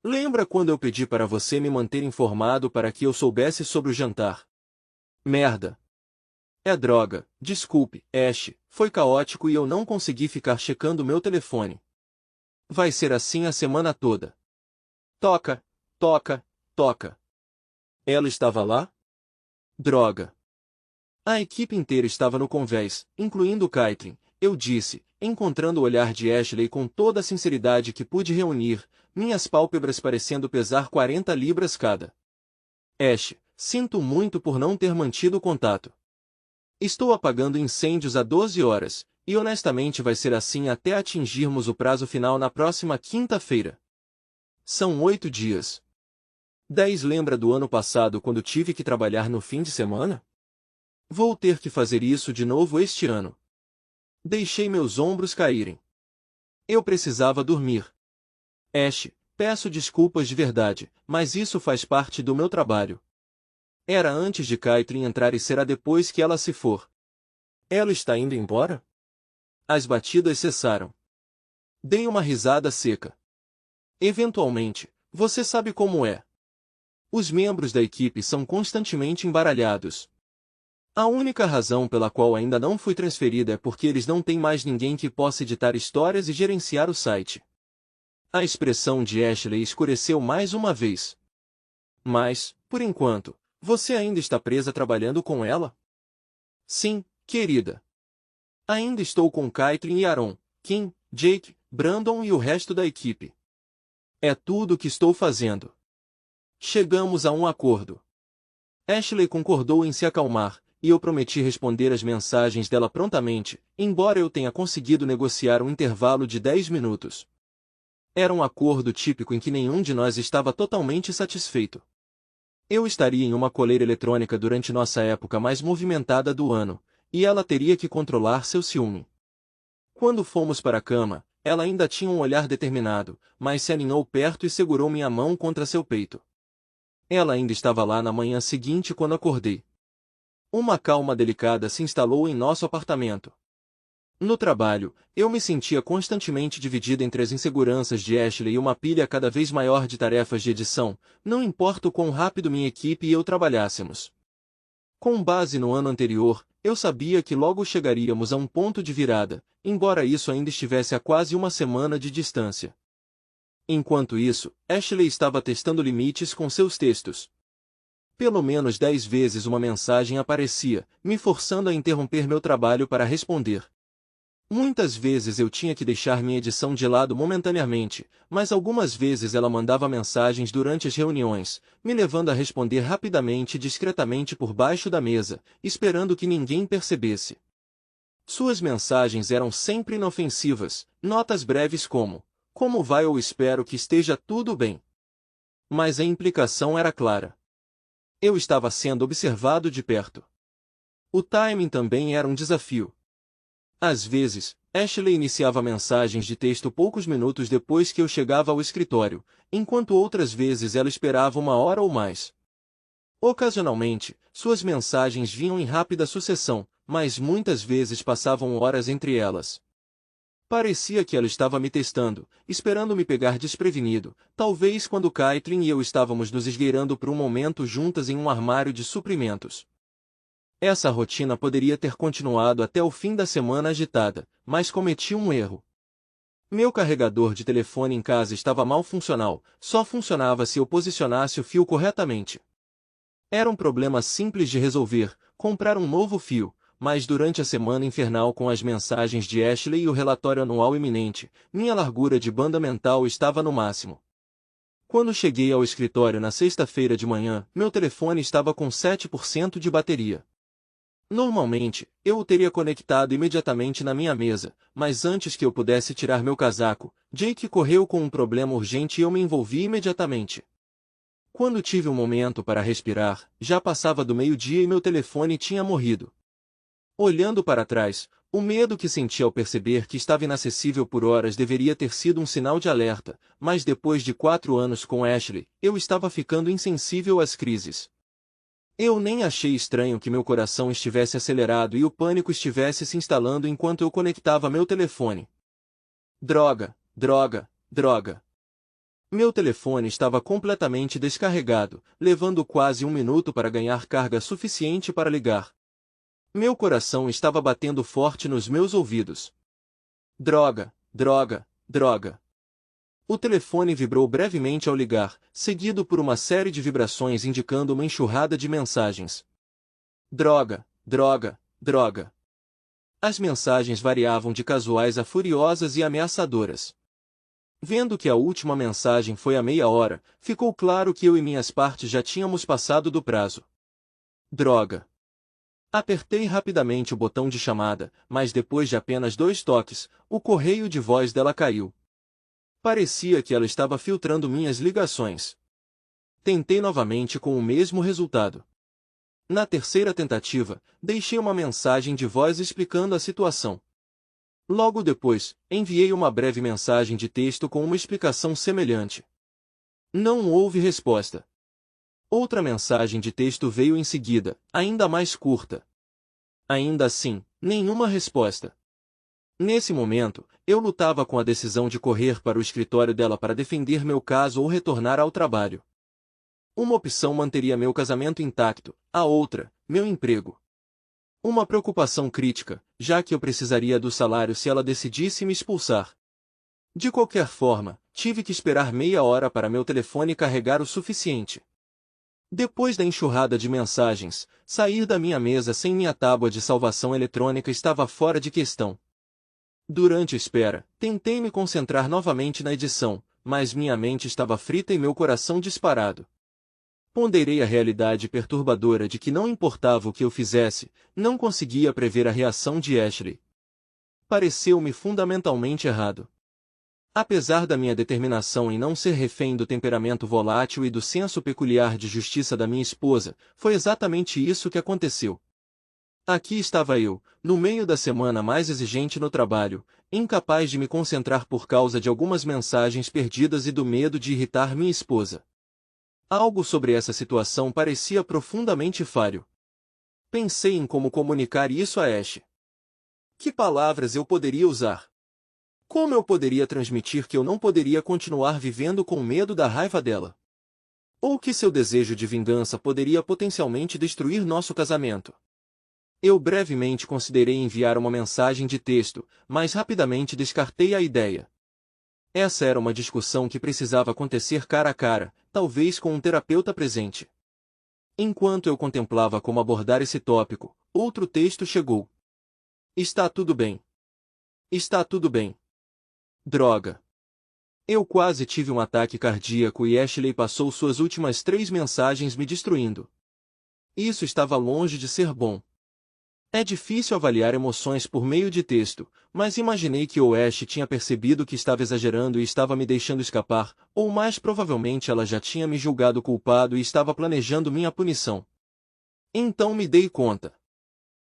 Lembra quando eu pedi para você me manter informado para que eu soubesse sobre o jantar? Merda. É droga, desculpe, Ash, foi caótico e eu não consegui ficar checando meu telefone. Vai ser assim a semana toda. Toca, toca, toca. Ela estava lá? Droga. A equipe inteira estava no convés, incluindo Caitlin, eu disse, encontrando o olhar de Ashley com toda a sinceridade que pude reunir, minhas pálpebras parecendo pesar 40 libras cada. Ash, sinto muito por não ter mantido o contato. Estou apagando incêndios há 12 horas, e honestamente vai ser assim até atingirmos o prazo final na próxima quinta-feira. São 8 dias. 10 lembra do ano passado quando tive que trabalhar no fim de semana? Vou ter que fazer isso de novo este ano. Deixei meus ombros caírem. Eu precisava dormir. Ash, peço desculpas de verdade, mas isso faz parte do meu trabalho. Era antes de Caitlin entrar e será depois que ela se for. Ela está indo embora? As batidas cessaram. Dei uma risada seca. Eventualmente, você sabe como é. Os membros da equipe são constantemente embaralhados. A única razão pela qual ainda não fui transferida é porque eles não têm mais ninguém que possa editar histórias e gerenciar o site. A expressão de Ashley escureceu mais uma vez. Mas, por enquanto, você ainda está presa trabalhando com ela? Sim, querida. Ainda estou com Caitlin e Aaron, Kim, Jake, Brandon e o resto da equipe. É tudo o que estou fazendo. Chegamos a um acordo. Ashley concordou em se acalmar, e eu prometi responder as mensagens dela prontamente, embora eu tenha conseguido negociar um intervalo de 10 minutos. Era um acordo típico em que nenhum de nós estava totalmente satisfeito. Eu estaria em uma coleira eletrônica durante nossa época mais movimentada do ano, e ela teria que controlar seu ciúme. Quando fomos para a cama, ela ainda tinha um olhar determinado, mas se aninhou perto e segurou minha mão contra seu peito. Ela ainda estava lá na manhã seguinte quando acordei. Uma calma delicada se instalou em nosso apartamento. No trabalho, eu me sentia constantemente dividida entre as inseguranças de Ashley e uma pilha cada vez maior de tarefas de edição, não importa o quão rápido minha equipe e eu trabalhássemos. Com base no ano anterior, eu sabia que logo chegaríamos a um ponto de virada, embora isso ainda estivesse a quase uma semana de distância. Enquanto isso, Ashley estava testando limites com seus textos. Pelo menos 10 vezes uma mensagem aparecia, me forçando a interromper meu trabalho para responder. Muitas vezes eu tinha que deixar minha edição de lado momentaneamente, mas algumas vezes ela mandava mensagens durante as reuniões, me levando a responder rapidamente e discretamente por baixo da mesa, esperando que ninguém percebesse. Suas mensagens eram sempre inofensivas, notas breves como vai ou espero que esteja tudo bem. Mas a implicação era clara. Eu estava sendo observado de perto. O timing também era um desafio. Às vezes, Ashley iniciava mensagens de texto poucos minutos depois que eu chegava ao escritório, enquanto outras vezes ela esperava uma hora ou mais. Ocasionalmente, suas mensagens vinham em rápida sucessão, mas muitas vezes passavam horas entre elas. Parecia que ela estava me testando, esperando me pegar desprevenido, talvez quando Caitlin e eu estávamos nos esgueirando por um momento juntas em um armário de suprimentos. Essa rotina poderia ter continuado até o fim da semana agitada, mas cometi um erro. Meu carregador de telefone em casa estava mal funcional, só funcionava se eu posicionasse o fio corretamente. Era um problema simples de resolver, comprar um novo fio, mas durante a semana infernal com as mensagens de Ashley e o relatório anual iminente, minha largura de banda mental estava no máximo. Quando cheguei ao escritório na sexta-feira de manhã, meu telefone estava com 7% de bateria. Normalmente, eu o teria conectado imediatamente na minha mesa, mas antes que eu pudesse tirar meu casaco, Jake correu com um problema urgente e eu me envolvi imediatamente. Quando tive um momento para respirar, já passava do meio-dia e meu telefone tinha morrido. Olhando para trás, o medo que senti ao perceber que estava inacessível por horas deveria ter sido um sinal de alerta, mas depois de 4 anos com Ashley, eu estava ficando insensível às crises. Eu nem achei estranho que meu coração estivesse acelerado e o pânico estivesse se instalando enquanto eu conectava meu telefone. Droga, droga, droga. Meu telefone estava completamente descarregado, levando quase um minuto para ganhar carga suficiente para ligar. Meu coração estava batendo forte nos meus ouvidos. Droga, droga, droga. O telefone vibrou brevemente ao ligar, seguido por uma série de vibrações indicando uma enxurrada de mensagens. Droga, droga, droga. As mensagens variavam de casuais a furiosas e ameaçadoras. Vendo que a última mensagem foi há meia hora, ficou claro que eu e minhas partes já tínhamos passado do prazo. Droga. Apertei rapidamente o botão de chamada, mas depois de apenas 2 toques, o correio de voz dela caiu. Parecia que ela estava filtrando minhas ligações. Tentei novamente com o mesmo resultado. Na terceira tentativa, deixei uma mensagem de voz explicando a situação. Logo depois, enviei uma breve mensagem de texto com uma explicação semelhante. Não houve resposta. Outra mensagem de texto veio em seguida, ainda mais curta. Ainda assim, nenhuma resposta. Nesse momento, eu lutava com a decisão de correr para o escritório dela para defender meu caso ou retornar ao trabalho. Uma opção manteria meu casamento intacto, a outra, meu emprego. Uma preocupação crítica, já que eu precisaria do salário se ela decidisse me expulsar. De qualquer forma, tive que esperar meia hora para meu telefone carregar o suficiente. Depois da enxurrada de mensagens, sair da minha mesa sem minha tábua de salvação eletrônica estava fora de questão. Durante a espera, tentei me concentrar novamente na edição, mas minha mente estava frita e meu coração disparado. Ponderei a realidade perturbadora de que não importava o que eu fizesse, não conseguia prever a reação de Ashley. Pareceu-me fundamentalmente errado. Apesar da minha determinação em não ser refém do temperamento volátil e do senso peculiar de justiça da minha esposa, foi exatamente isso que aconteceu. Aqui estava eu, no meio da semana mais exigente no trabalho, incapaz de me concentrar por causa de algumas mensagens perdidas e do medo de irritar minha esposa. Algo sobre essa situação parecia profundamente falho. Pensei em como comunicar isso a Ash. Que palavras eu poderia usar? Como eu poderia transmitir que eu não poderia continuar vivendo com medo da raiva dela? Ou que seu desejo de vingança poderia potencialmente destruir nosso casamento? Eu brevemente considerei enviar uma mensagem de texto, mas rapidamente descartei a ideia. Essa era uma discussão que precisava acontecer cara a cara, talvez com um terapeuta presente. Enquanto eu contemplava como abordar esse tópico, outro texto chegou. Está tudo bem. Está tudo bem. Droga. Eu quase tive um ataque cardíaco e Ashley passou suas últimas 3 mensagens me destruindo. Isso estava longe de ser bom. É difícil avaliar emoções por meio de texto, mas imaginei que o Ash tinha percebido que estava exagerando e estava me deixando escapar, ou mais provavelmente ela já tinha me julgado culpado e estava planejando minha punição. Então me dei conta.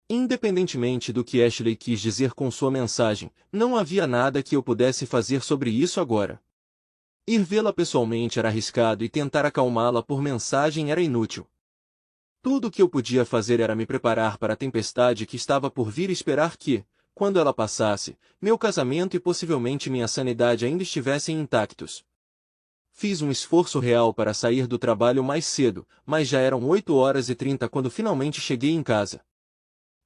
Independentemente do que Ashley quis dizer com sua mensagem, não havia nada que eu pudesse fazer sobre isso agora. Ir vê-la pessoalmente era arriscado e tentar acalmá-la por mensagem era inútil. Tudo o que eu podia fazer era me preparar para a tempestade que estava por vir e esperar que, quando ela passasse, meu casamento e possivelmente minha sanidade ainda estivessem intactos. Fiz um esforço real para sair do trabalho mais cedo, mas já eram 8h30 quando finalmente cheguei em casa.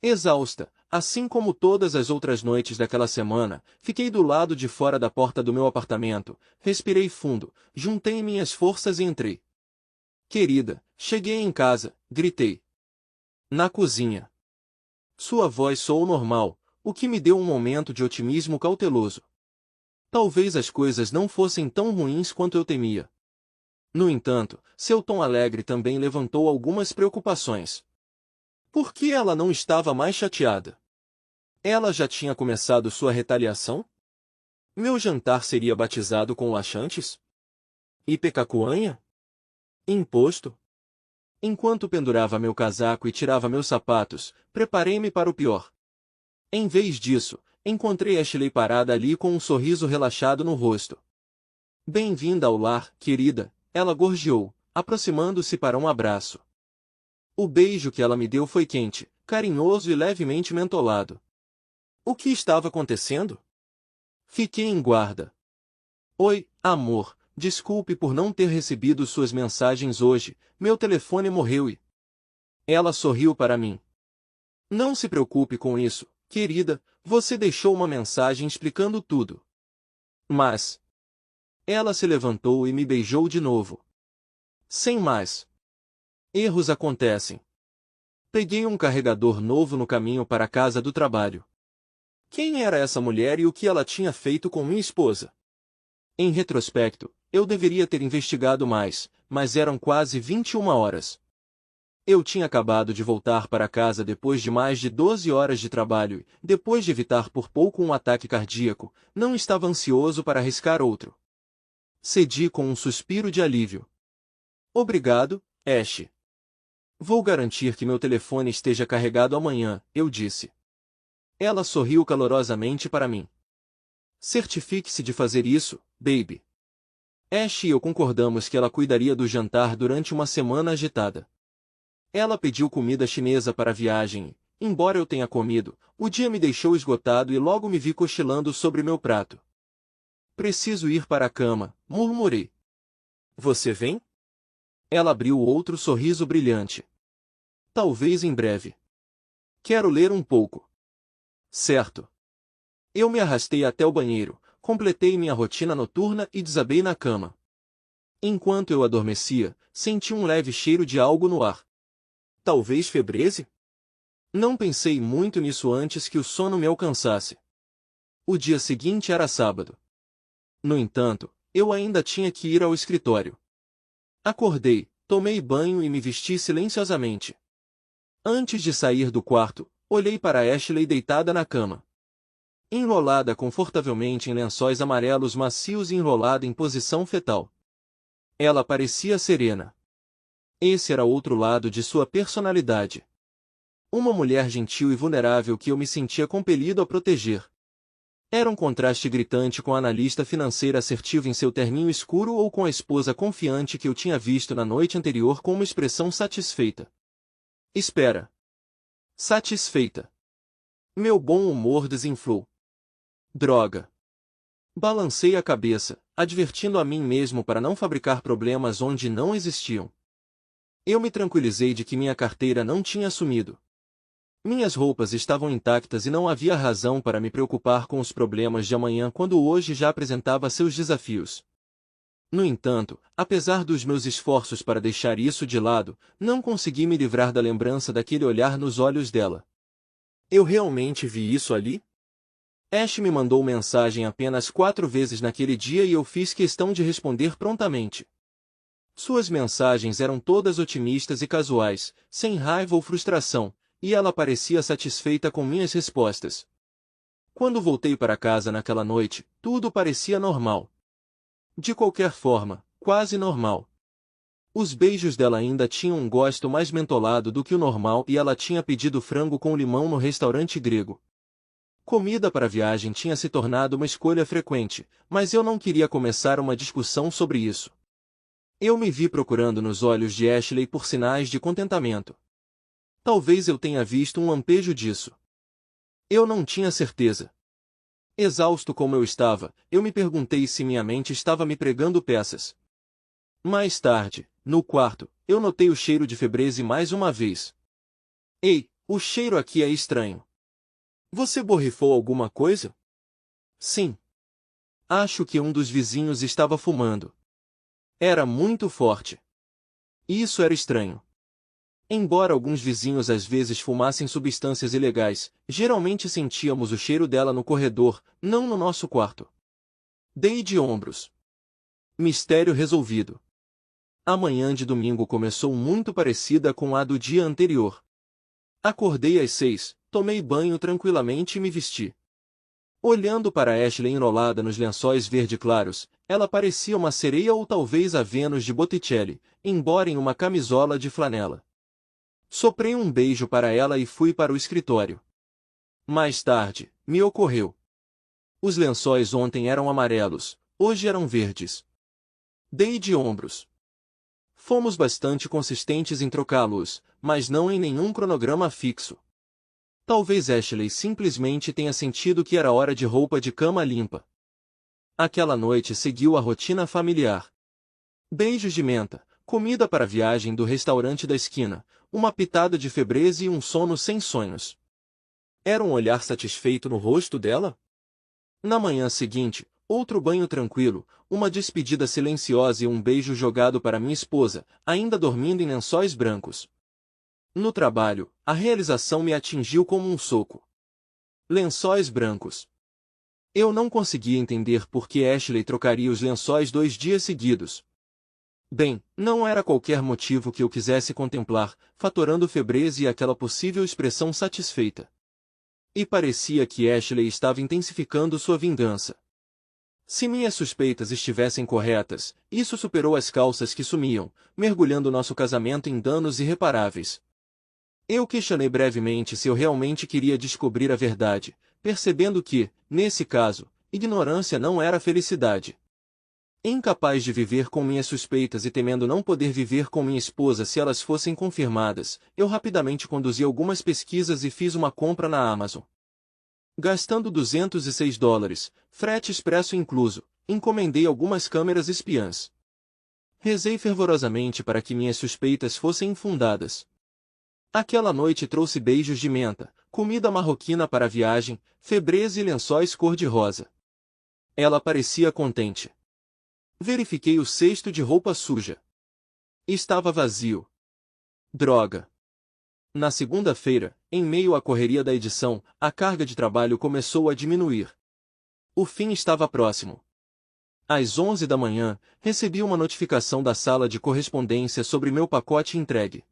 Exausta, assim como todas as outras noites daquela semana, fiquei do lado de fora da porta do meu apartamento, respirei fundo, juntei minhas forças e entrei. Querida, cheguei em casa, gritei. Na cozinha. Sua voz soou normal, o que me deu um momento de otimismo cauteloso. Talvez as coisas não fossem tão ruins quanto eu temia. No entanto, seu tom alegre também levantou algumas preocupações. Por que ela não estava mais chateada? Ela já tinha começado sua retaliação? Meu jantar seria batizado com laxantes? Ipecacuanha? Imposto? Enquanto pendurava meu casaco e tirava meus sapatos, preparei-me para o pior. Em vez disso, encontrei Ashley parada ali com um sorriso relaxado no rosto. Bem-vinda ao lar, querida, ela gorjeou, aproximando-se para um abraço. O beijo que ela me deu foi quente, carinhoso e levemente mentolado. O que estava acontecendo? Fiquei em guarda. Oi, amor, desculpe por não ter recebido suas mensagens hoje, meu telefone morreu e... Ela sorriu para mim. Não se preocupe com isso, querida, você deixou uma mensagem explicando tudo. Mas... Ela se levantou e me beijou de novo. Sem mais. Erros acontecem. Peguei um carregador novo no caminho para a casa do trabalho. Quem era essa mulher e o que ela tinha feito com minha esposa? Em retrospecto, eu deveria ter investigado mais, mas eram quase 21 horas. Eu tinha acabado de voltar para casa depois de mais de 12 horas de trabalho e, depois de evitar por pouco um ataque cardíaco, não estava ansioso para arriscar outro. Cedi com um suspiro de alívio. Obrigado, Ash. Vou garantir que meu telefone esteja carregado amanhã, eu disse. Ela sorriu calorosamente para mim. Certifique-se de fazer isso, baby. Ash e eu concordamos que ela cuidaria do jantar durante uma semana agitada. Ela pediu comida chinesa para a viagem e, embora eu tenha comido, o dia me deixou esgotado e logo me vi cochilando sobre meu prato. Preciso ir para a cama, murmurei. Você vem? Ela abriu outro sorriso brilhante. Talvez em breve. Quero ler um pouco. Certo. Eu me arrastei até o banheiro, completei minha rotina noturna e desabei na cama. Enquanto eu adormecia, senti um leve cheiro de algo no ar. Talvez febreze? Não pensei muito nisso antes que o sono me alcançasse. O dia seguinte era sábado. No entanto, eu ainda tinha que ir ao escritório. Acordei, tomei banho e me vesti silenciosamente. Antes de sair do quarto, olhei para Ashley deitada na cama. Enrolada confortavelmente em lençóis amarelos macios e enrolada em posição fetal. Ela parecia serena. Esse era outro lado de sua personalidade. Uma mulher gentil e vulnerável que eu me sentia compelido a proteger. Era um contraste gritante com a analista financeira assertiva em seu terninho escuro ou com a esposa confiante que eu tinha visto na noite anterior com uma expressão satisfeita. Espera. Satisfeita. Meu bom humor desinflou. Droga. Balancei a cabeça, advertindo a mim mesmo para não fabricar problemas onde não existiam. Eu me tranquilizei de que minha carteira não tinha sumido. Minhas roupas estavam intactas e não havia razão para me preocupar com os problemas de amanhã quando hoje já apresentava seus desafios. No entanto, apesar dos meus esforços para deixar isso de lado, não consegui me livrar da lembrança daquele olhar nos olhos dela. Eu realmente vi isso ali? Ash me mandou mensagem apenas 4 vezes naquele dia e eu fiz questão de responder prontamente. Suas mensagens eram todas otimistas e casuais, sem raiva ou frustração, e ela parecia satisfeita com minhas respostas. Quando voltei para casa naquela noite, tudo parecia normal. De qualquer forma, quase normal. Os beijos dela ainda tinham um gosto mais mentolado do que o normal e ela tinha pedido frango com limão no restaurante grego. Comida para a viagem tinha se tornado uma escolha frequente, mas eu não queria começar uma discussão sobre isso. Eu me vi procurando nos olhos de Ashley por sinais de contentamento. Talvez eu tenha visto um lampejo disso. Eu não tinha certeza. Exausto como eu estava, eu me perguntei se minha mente estava me pregando peças. Mais tarde, no quarto, eu notei o cheiro de febreze mais uma vez. Ei, o cheiro aqui é estranho. Você borrifou alguma coisa? Sim. Acho que um dos vizinhos estava fumando. Era muito forte. Isso era estranho. Embora alguns vizinhos às vezes fumassem substâncias ilegais, geralmente sentíamos o cheiro dela no corredor, não no nosso quarto. Dei de ombros. Mistério resolvido. A manhã de domingo começou muito parecida com a do dia anterior. Acordei às 6, tomei banho tranquilamente e me vesti. Olhando para Ashley enrolada nos lençóis verde claros, ela parecia uma sereia ou talvez a Vênus de Botticelli, embora em uma camisola de flanela. Soprei um beijo para ela e fui para o escritório. Mais tarde, me ocorreu. Os lençóis ontem eram amarelos, hoje eram verdes. Dei de ombros. Fomos bastante consistentes em trocá-los, mas não em nenhum cronograma fixo. Talvez Ashley simplesmente tenha sentido que era hora de roupa de cama limpa. Aquela noite seguiu a rotina familiar. Beijos de menta, comida para a viagem do restaurante da esquina, uma pitada de febreze e um sono sem sonhos. Era um olhar satisfeito no rosto dela? Na manhã seguinte, outro banho tranquilo, uma despedida silenciosa e um beijo jogado para minha esposa, ainda dormindo em lençóis brancos. No trabalho, a realização me atingiu como um soco. Lençóis brancos. Eu não conseguia entender por que Ashley trocaria os lençóis 2 dias seguidos. Bem, não era qualquer motivo que eu quisesse contemplar, fatorando febreze e aquela possível expressão satisfeita. E parecia que Ashley estava intensificando sua vingança. Se minhas suspeitas estivessem corretas, isso superou as calças que sumiam, mergulhando nosso casamento em danos irreparáveis. Eu questionei brevemente se eu realmente queria descobrir a verdade, percebendo que, nesse caso, ignorância não era felicidade. Incapaz de viver com minhas suspeitas e temendo não poder viver com minha esposa se elas fossem confirmadas, eu rapidamente conduzi algumas pesquisas e fiz uma compra na Amazon. Gastando $206, frete expresso incluso, encomendei algumas câmeras espiãs. Rezei fervorosamente para que minhas suspeitas fossem infundadas. Aquela noite trouxe beijos de menta, comida marroquina para a viagem, febreze e lençóis cor-de-rosa. Ela parecia contente. Verifiquei o cesto de roupa suja. Estava vazio. Droga. Na segunda-feira, em meio à correria da edição, a carga de trabalho começou a diminuir. O fim estava próximo. Às 11 da manhã, recebi uma notificação da sala de correspondência sobre meu pacote entregue.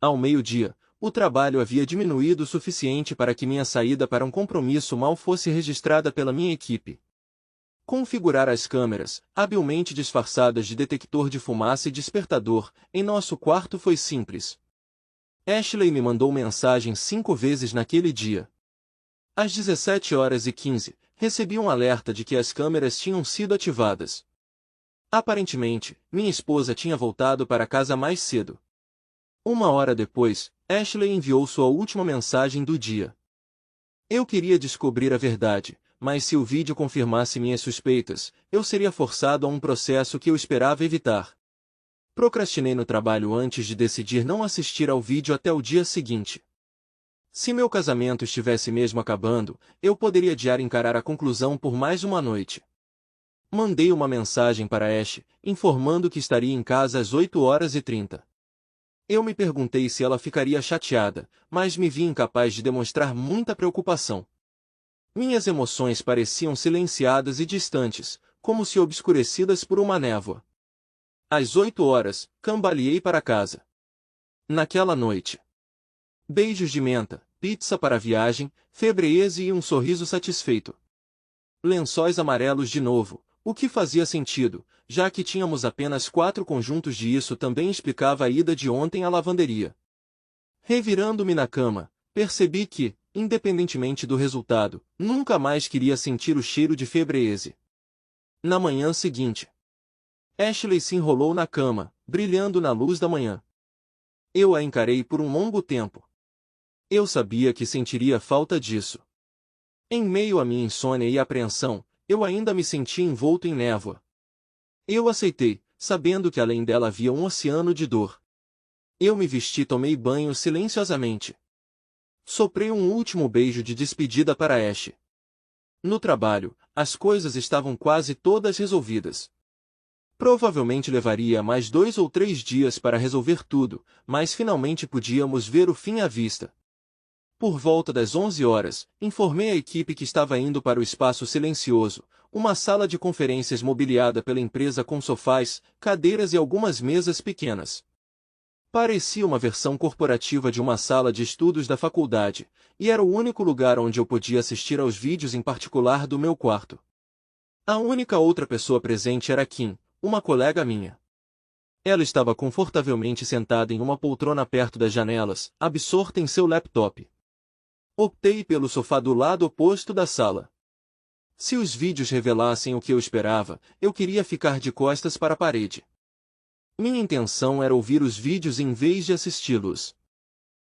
Ao meio-dia, o trabalho havia diminuído o suficiente para que minha saída para um compromisso mal fosse registrada pela minha equipe. Configurar as câmeras, habilmente disfarçadas de detector de fumaça e despertador, em nosso quarto foi simples. Ashley me mandou mensagem 5 vezes naquele dia. Às 17h15, recebi um alerta de que as câmeras tinham sido ativadas. Aparentemente, minha esposa tinha voltado para casa mais cedo. 1 hora depois, Ashley enviou sua última mensagem do dia. Eu queria descobrir a verdade, mas se o vídeo confirmasse minhas suspeitas, eu seria forçado a um processo que eu esperava evitar. Procrastinei no trabalho antes de decidir não assistir ao vídeo até o dia seguinte. Se meu casamento estivesse mesmo acabando, eu poderia adiar encarar a conclusão por mais uma noite. Mandei uma mensagem para Ash, informando que estaria em casa às 8h30. Eu me perguntei se ela ficaria chateada, mas me vi incapaz de demonstrar muita preocupação. Minhas emoções pareciam silenciadas e distantes, como se obscurecidas por uma névoa. Às 8h, cambaleei para casa. Naquela noite. Beijos de menta, pizza para a viagem, febreze e um sorriso satisfeito. Lençóis amarelos de novo, o que fazia sentido, já que tínhamos apenas 4 conjuntos e isso também explicava a ida de ontem à lavanderia. Revirando-me na cama, percebi que, independentemente do resultado, nunca mais queria sentir o cheiro de febreese. Na manhã seguinte, Ashley se enrolou na cama, brilhando na luz da manhã. Eu a encarei por um longo tempo. Eu sabia que sentiria falta disso. Em meio à minha insônia e apreensão, eu ainda me sentia envolto em névoa. Eu aceitei, sabendo que além dela havia um oceano de dor. Eu me vesti e tomei banho silenciosamente. Soprei um último beijo de despedida para Ash. No trabalho, as coisas estavam quase todas resolvidas. Provavelmente levaria mais 2 ou 3 dias para resolver tudo, mas finalmente podíamos ver o fim à vista. Por volta das 11 horas, informei a equipe que estava indo para o espaço silencioso, uma sala de conferências mobiliada pela empresa com sofás, cadeiras e algumas mesas pequenas. Parecia uma versão corporativa de uma sala de estudos da faculdade, e era o único lugar onde eu podia assistir aos vídeos em particular do meu quarto. A única outra pessoa presente era Kim, uma colega minha. Ela estava confortavelmente sentada em uma poltrona perto das janelas, absorta em seu laptop. Optei pelo sofá do lado oposto da sala. Se os vídeos revelassem o que eu esperava, eu queria ficar de costas para a parede. Minha intenção era ouvir os vídeos em vez de assisti-los.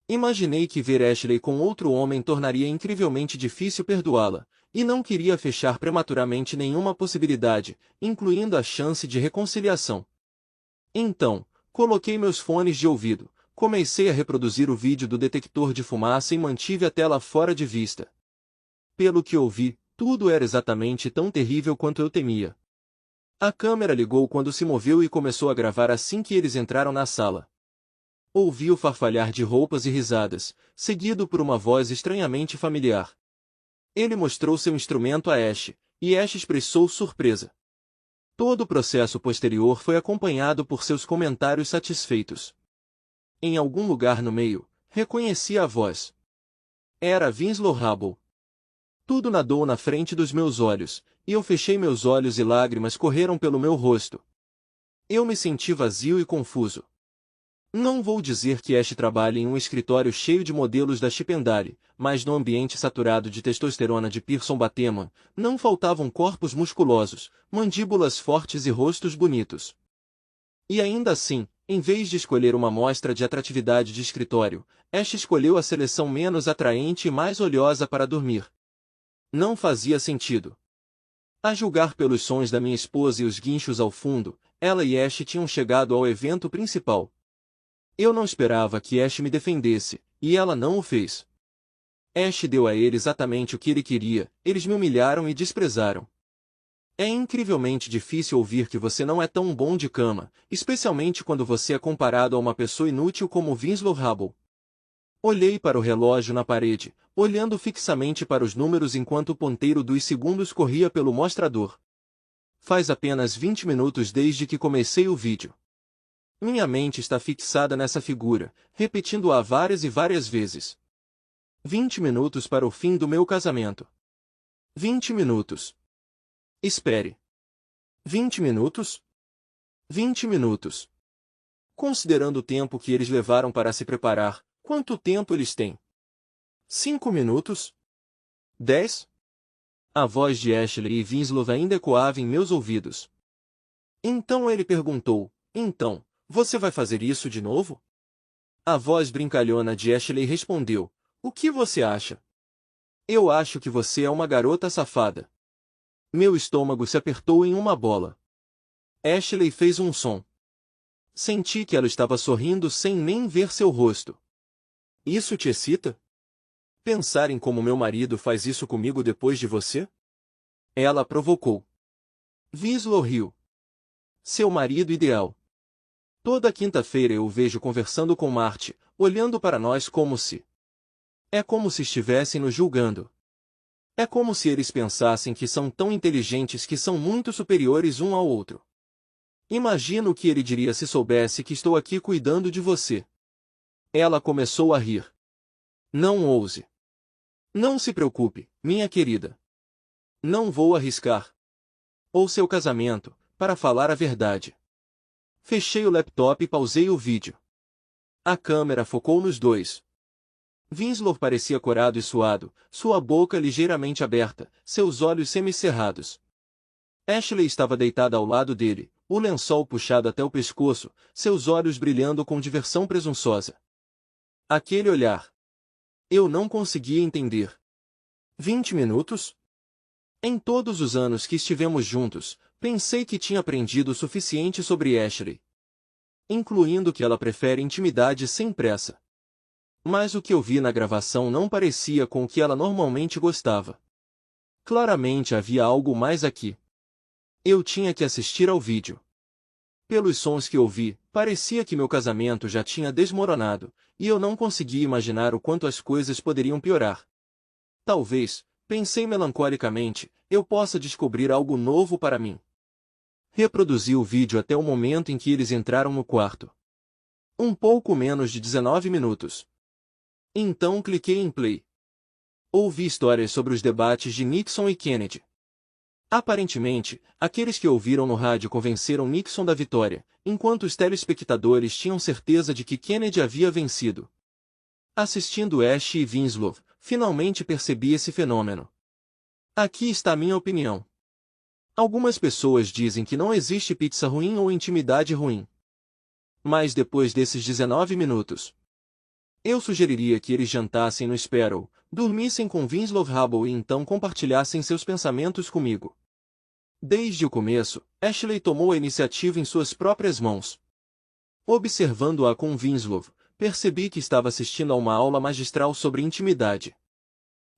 Imaginei que ver Ashley com outro homem tornaria incrivelmente difícil perdoá-la, e não queria fechar prematuramente nenhuma possibilidade, incluindo a chance de reconciliação. Então, coloquei meus fones de ouvido, comecei a reproduzir o vídeo do detector de fumaça e mantive a tela fora de vista. Pelo que ouvi, tudo era exatamente tão terrível quanto eu temia. A câmera ligou quando se moveu e começou a gravar assim que eles entraram na sala. Ouvi o farfalhar de roupas e risadas, seguido por uma voz estranhamente familiar. Ele mostrou seu instrumento a Ash, e Ash expressou surpresa. Todo o processo posterior foi acompanhado por seus comentários satisfeitos. Em algum lugar no meio, reconheci a voz. Era Winslow Hubble. Tudo nadou na frente dos meus olhos, e eu fechei meus olhos e lágrimas correram pelo meu rosto. Eu me senti vazio e confuso. Não vou dizer que Ash trabalha em um escritório cheio de modelos da Chipendale, mas no ambiente saturado de testosterona de Pearson Bateman, não faltavam corpos musculosos, mandíbulas fortes e rostos bonitos. E ainda assim, em vez de escolher uma amostra de atratividade de escritório, Ash escolheu a seleção menos atraente e mais oleosa para dormir. Não fazia sentido. A julgar pelos sons da minha esposa e os guinchos ao fundo, ela e Ash tinham chegado ao evento principal. Eu não esperava que Ash me defendesse, e ela não o fez. Ash deu a ele exatamente o que ele queria, eles me humilharam e desprezaram. É incrivelmente difícil ouvir que você não é tão bom de cama, especialmente quando você é comparado a uma pessoa inútil como Winslow Hubble. Olhei para o relógio na parede, olhando fixamente para os números enquanto o ponteiro dos segundos corria pelo mostrador. Faz apenas 20 minutos desde que comecei o vídeo. Minha mente está fixada nessa figura, repetindo-a várias e várias vezes. 20 minutos para o fim do meu casamento. 20 minutos. Espere. 20 minutos? 20 minutos. Considerando o tempo que eles levaram para se preparar, quanto tempo eles têm? 5 minutos? 10? A voz de Ashley e Winslow ainda ecoava em meus ouvidos. Então ele perguntou, então, você vai fazer isso de novo? A voz brincalhona de Ashley respondeu, o que você acha? Eu acho que você é uma garota safada. Meu estômago se apertou em uma bola. Ashley fez um som. Senti que ela estava sorrindo sem nem ver seu rosto. Isso te excita? Pensar em como meu marido faz isso comigo depois de você? Ela provocou. Winslow riu. Seu marido ideal. Toda quinta-feira eu o vejo conversando com Marty, olhando para nós como se... É como se estivessem nos julgando. É como se eles pensassem que são tão inteligentes que são muito superiores um ao outro. Imagino o que ele diria se soubesse que estou aqui cuidando de você. Ela começou a rir. Não ouse. Não se preocupe, minha querida. Não vou arriscar. ou seu casamento, para falar a verdade. Fechei o laptop e pausei o vídeo. A câmera focou nos dois. Winslow parecia corado e suado, sua boca ligeiramente aberta, seus olhos semicerrados. Ashley estava deitada ao lado dele, o lençol puxado até o pescoço, seus olhos brilhando com diversão presunçosa. Aquele olhar. Eu não conseguia entender. 20 minutos? Em todos os anos que estivemos juntos, pensei que tinha aprendido o suficiente sobre Ashley. Incluindo que ela prefere intimidade sem pressa. Mas o que eu vi na gravação não parecia com o que ela normalmente gostava. Claramente havia algo mais aqui. Eu tinha que assistir ao vídeo. Pelos sons que ouvi, parecia que meu casamento já tinha desmoronado, e eu não conseguia imaginar o quanto as coisas poderiam piorar. Talvez, pensei melancolicamente, eu possa descobrir algo novo para mim. Reproduzi o vídeo até o momento em que eles entraram no quarto. Um pouco menos de 19 minutos. Então cliquei em play. Ouvi histórias sobre os debates de Nixon e Kennedy. Aparentemente, aqueles que ouviram no rádio convenceram Nixon da vitória, enquanto os telespectadores tinham certeza de que Kennedy havia vencido. Assistindo Ash e Winslow, finalmente percebi esse fenômeno. Aqui está a minha opinião. Algumas pessoas dizem que não existe pizza ruim ou intimidade ruim. Mas depois desses 19 minutos, eu sugeriria que eles jantassem no Sparrow, dormissem com Winslow Hubble e então compartilhassem seus pensamentos comigo. Desde o começo, Ashley tomou a iniciativa em suas próprias mãos. Observando-a com Winslow, percebi que estava assistindo a uma aula magistral sobre intimidade.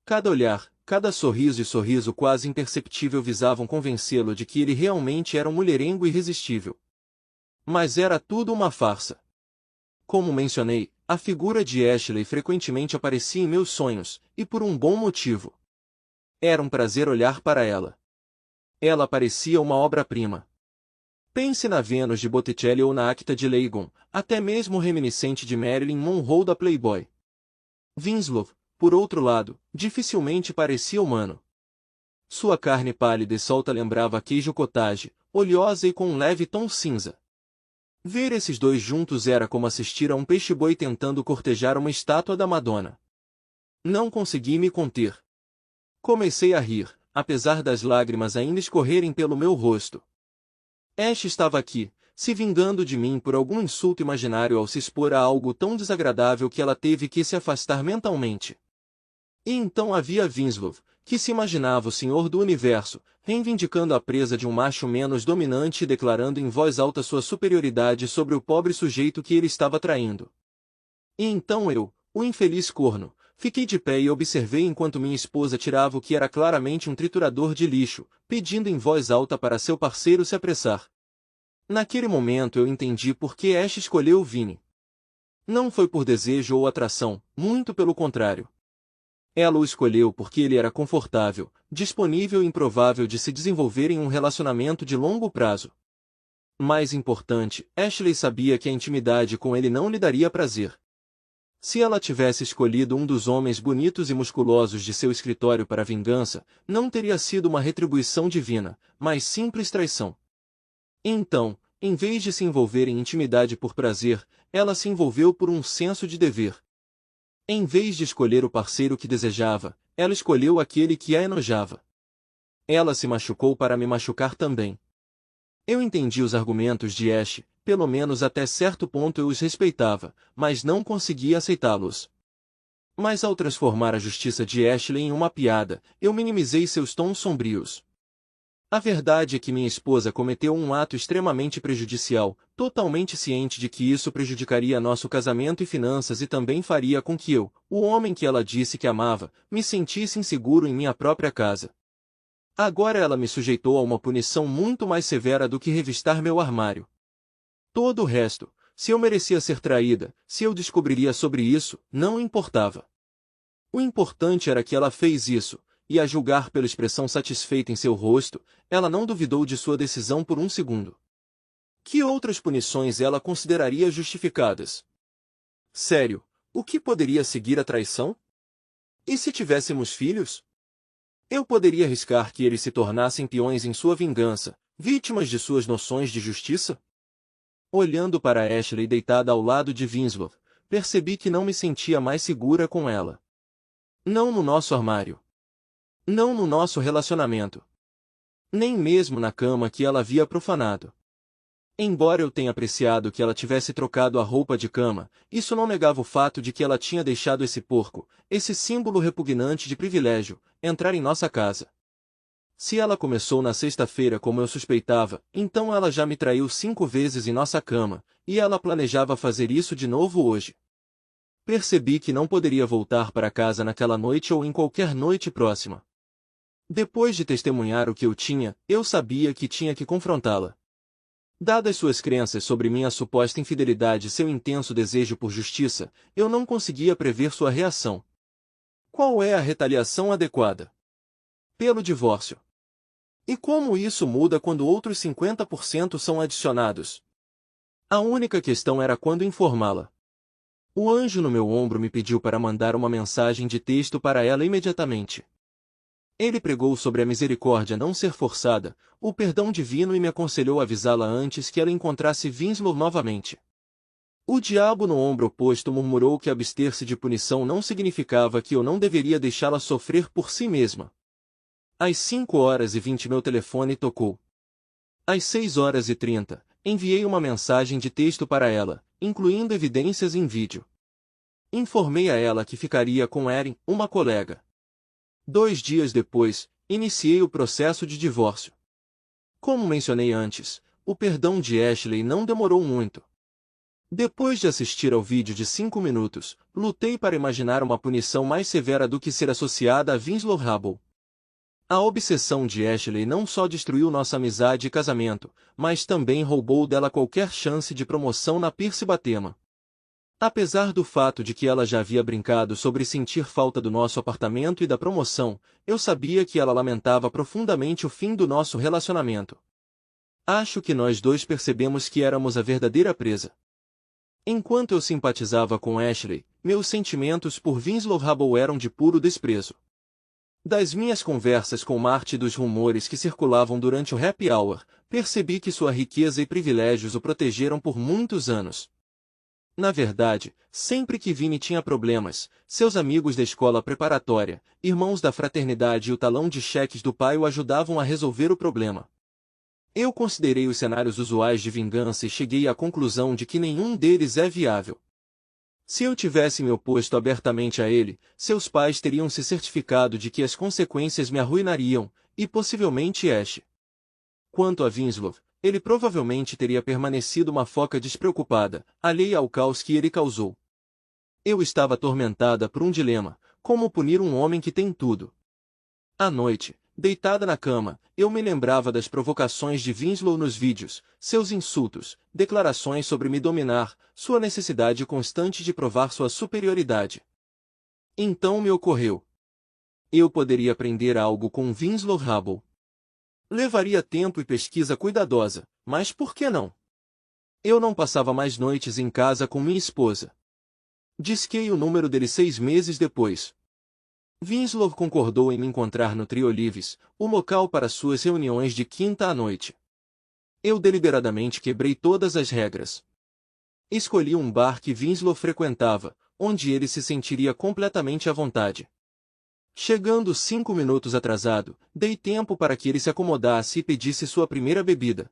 Cada olhar, cada sorriso e sorriso quase imperceptível visavam convencê-lo de que ele realmente era um mulherengo irresistível. Mas era tudo uma farsa. Como mencionei, a figura de Ashley frequentemente aparecia em meus sonhos, e por um bom motivo. Era um prazer olhar para ela. Ela parecia uma obra-prima. Pense na Vênus de Botticelli ou na Acta de Leighton, até mesmo reminiscente de Marilyn Monroe da Playboy. Winslow, por outro lado, dificilmente parecia humano. Sua carne pálida e solta lembrava queijo cottage, oleosa e com um leve tom cinza. Ver esses dois juntos era como assistir a um peixe-boi tentando cortejar uma estátua da Madonna. Não consegui me conter. Comecei a rir, apesar das lágrimas ainda escorrerem pelo meu rosto. Ash estava aqui, se vingando de mim por algum insulto imaginário ao se expor a algo tão desagradável que ela teve que se afastar mentalmente. E então havia Winslow, que se imaginava o senhor do universo, reivindicando a presa de um macho menos dominante e declarando em voz alta sua superioridade sobre o pobre sujeito que ele estava traindo. E então eu, o infeliz corno, fiquei de pé e observei enquanto minha esposa tirava o que era claramente um triturador de lixo, pedindo em voz alta para seu parceiro se apressar. Naquele momento eu entendi por que Ash escolheu Vinny. Não foi por desejo ou atração, muito pelo contrário. Ela o escolheu porque ele era confortável, disponível e improvável de se desenvolver em um relacionamento de longo prazo. Mais importante, Ashley sabia que a intimidade com ele não lhe daria prazer. Se ela tivesse escolhido um dos homens bonitos e musculosos de seu escritório para vingança, não teria sido uma retribuição divina, mas simples traição. Então, em vez de se envolver em intimidade por prazer, ela se envolveu por um senso de dever. Em vez de escolher o parceiro que desejava, ela escolheu aquele que a enojava. Ela se machucou para me machucar também. Eu entendi os argumentos de Ash, pelo menos até certo ponto eu os respeitava, mas não conseguia aceitá-los. Mas ao transformar a justiça de Ashley em uma piada, eu minimizei seus tons sombrios. A verdade é que minha esposa cometeu um ato extremamente prejudicial, totalmente ciente de que isso prejudicaria nosso casamento e finanças e também faria com que eu, o homem que ela disse que amava, me sentisse inseguro em minha própria casa. Agora ela me sujeitou a uma punição muito mais severa do que revistar meu armário. Todo o resto, se eu merecia ser traída, se eu descobriria sobre isso, não importava. O importante era que ela fez isso. E a julgar pela expressão satisfeita em seu rosto, ela não duvidou de sua decisão por um segundo. Que outras punições ela consideraria justificadas? Sério, o que poderia seguir a traição? E se tivéssemos filhos? Eu poderia arriscar que eles se tornassem peões em sua vingança, vítimas de suas noções de justiça? Olhando para Ashley deitada ao lado de Winslow, percebi que não me sentia mais segura com ela. Não no nosso armário. Não no nosso relacionamento. Nem mesmo na cama que ela havia profanado. Embora eu tenha apreciado que ela tivesse trocado a roupa de cama, isso não negava o fato de que ela tinha deixado esse porco, esse símbolo repugnante de privilégio, entrar em nossa casa. Se ela começou na sexta-feira como eu suspeitava, então ela já me traiu 5 vezes em nossa cama, e ela planejava fazer isso de novo hoje. Percebi que não poderia voltar para casa naquela noite ou em qualquer noite próxima. Depois de testemunhar o que eu sabia que tinha que confrontá-la. Dadas suas crenças sobre minha suposta infidelidade e seu intenso desejo por justiça, eu não conseguia prever sua reação. Qual é a retaliação adequada? Pelo divórcio. E como isso muda quando outros 50% são adicionados? A única questão era quando informá-la. O anjo no meu ombro me pediu para mandar uma mensagem de texto para ela imediatamente. Ele pregou sobre a misericórdia não ser forçada, o perdão divino e me aconselhou avisá-la antes que ela encontrasse Winslow novamente. O diabo no ombro oposto murmurou que abster-se de punição não significava que eu não deveria deixá-la sofrer por si mesma. Às 5h20 meu telefone tocou. Às 6h30, enviei uma mensagem de texto para ela, incluindo evidências em vídeo. Informei a ela que ficaria com Erin, uma colega. 2 dias depois, iniciei o processo de divórcio. Como mencionei antes, o perdão de Ashley não demorou muito. Depois de assistir ao vídeo de 5 minutos, lutei para imaginar uma punição mais severa do que ser associada a Winslow Rubble. A obsessão de Ashley não só destruiu nossa amizade e casamento, mas também roubou dela qualquer chance de promoção na Pierce Batema. Apesar do fato de que ela já havia brincado sobre sentir falta do nosso apartamento e da promoção, eu sabia que ela lamentava profundamente o fim do nosso relacionamento. Acho que nós dois percebemos que éramos a verdadeira presa. Enquanto eu simpatizava com Ashley, meus sentimentos por Winslow Rubble eram de puro desprezo. Das minhas conversas com Marty e dos rumores que circulavam durante o happy hour, percebi que sua riqueza e privilégios o protegeram por muitos anos. Na verdade, sempre que Vinny tinha problemas, seus amigos da escola preparatória, irmãos da fraternidade e o talão de cheques do pai o ajudavam a resolver o problema. Eu considerei os cenários usuais de vingança e cheguei à conclusão de que nenhum deles é viável. Se eu tivesse me oposto abertamente a ele, seus pais teriam se certificado de que as consequências me arruinariam, e possivelmente Ash. Quanto a Winslow, ele provavelmente teria permanecido uma foca despreocupada, alheia ao caos que ele causou. Eu estava atormentada por um dilema: como punir um homem que tem tudo? À noite, deitada na cama, eu me lembrava das provocações de Winslow nos vídeos, seus insultos, declarações sobre me dominar, sua necessidade constante de provar sua superioridade. Então me ocorreu: eu poderia aprender algo com Winslow Rubble. Levaria tempo e pesquisa cuidadosa, mas por que não? Eu não passava mais noites em casa com minha esposa. Disquei o número dele 6 meses depois. Winslow concordou em me encontrar no Trio Olives, o local para suas reuniões de quinta à noite. Eu deliberadamente quebrei todas as regras. Escolhi um bar que Winslow frequentava, onde ele se sentiria completamente à vontade. Chegando 5 minutos atrasado, dei tempo para que ele se acomodasse e pedisse sua primeira bebida.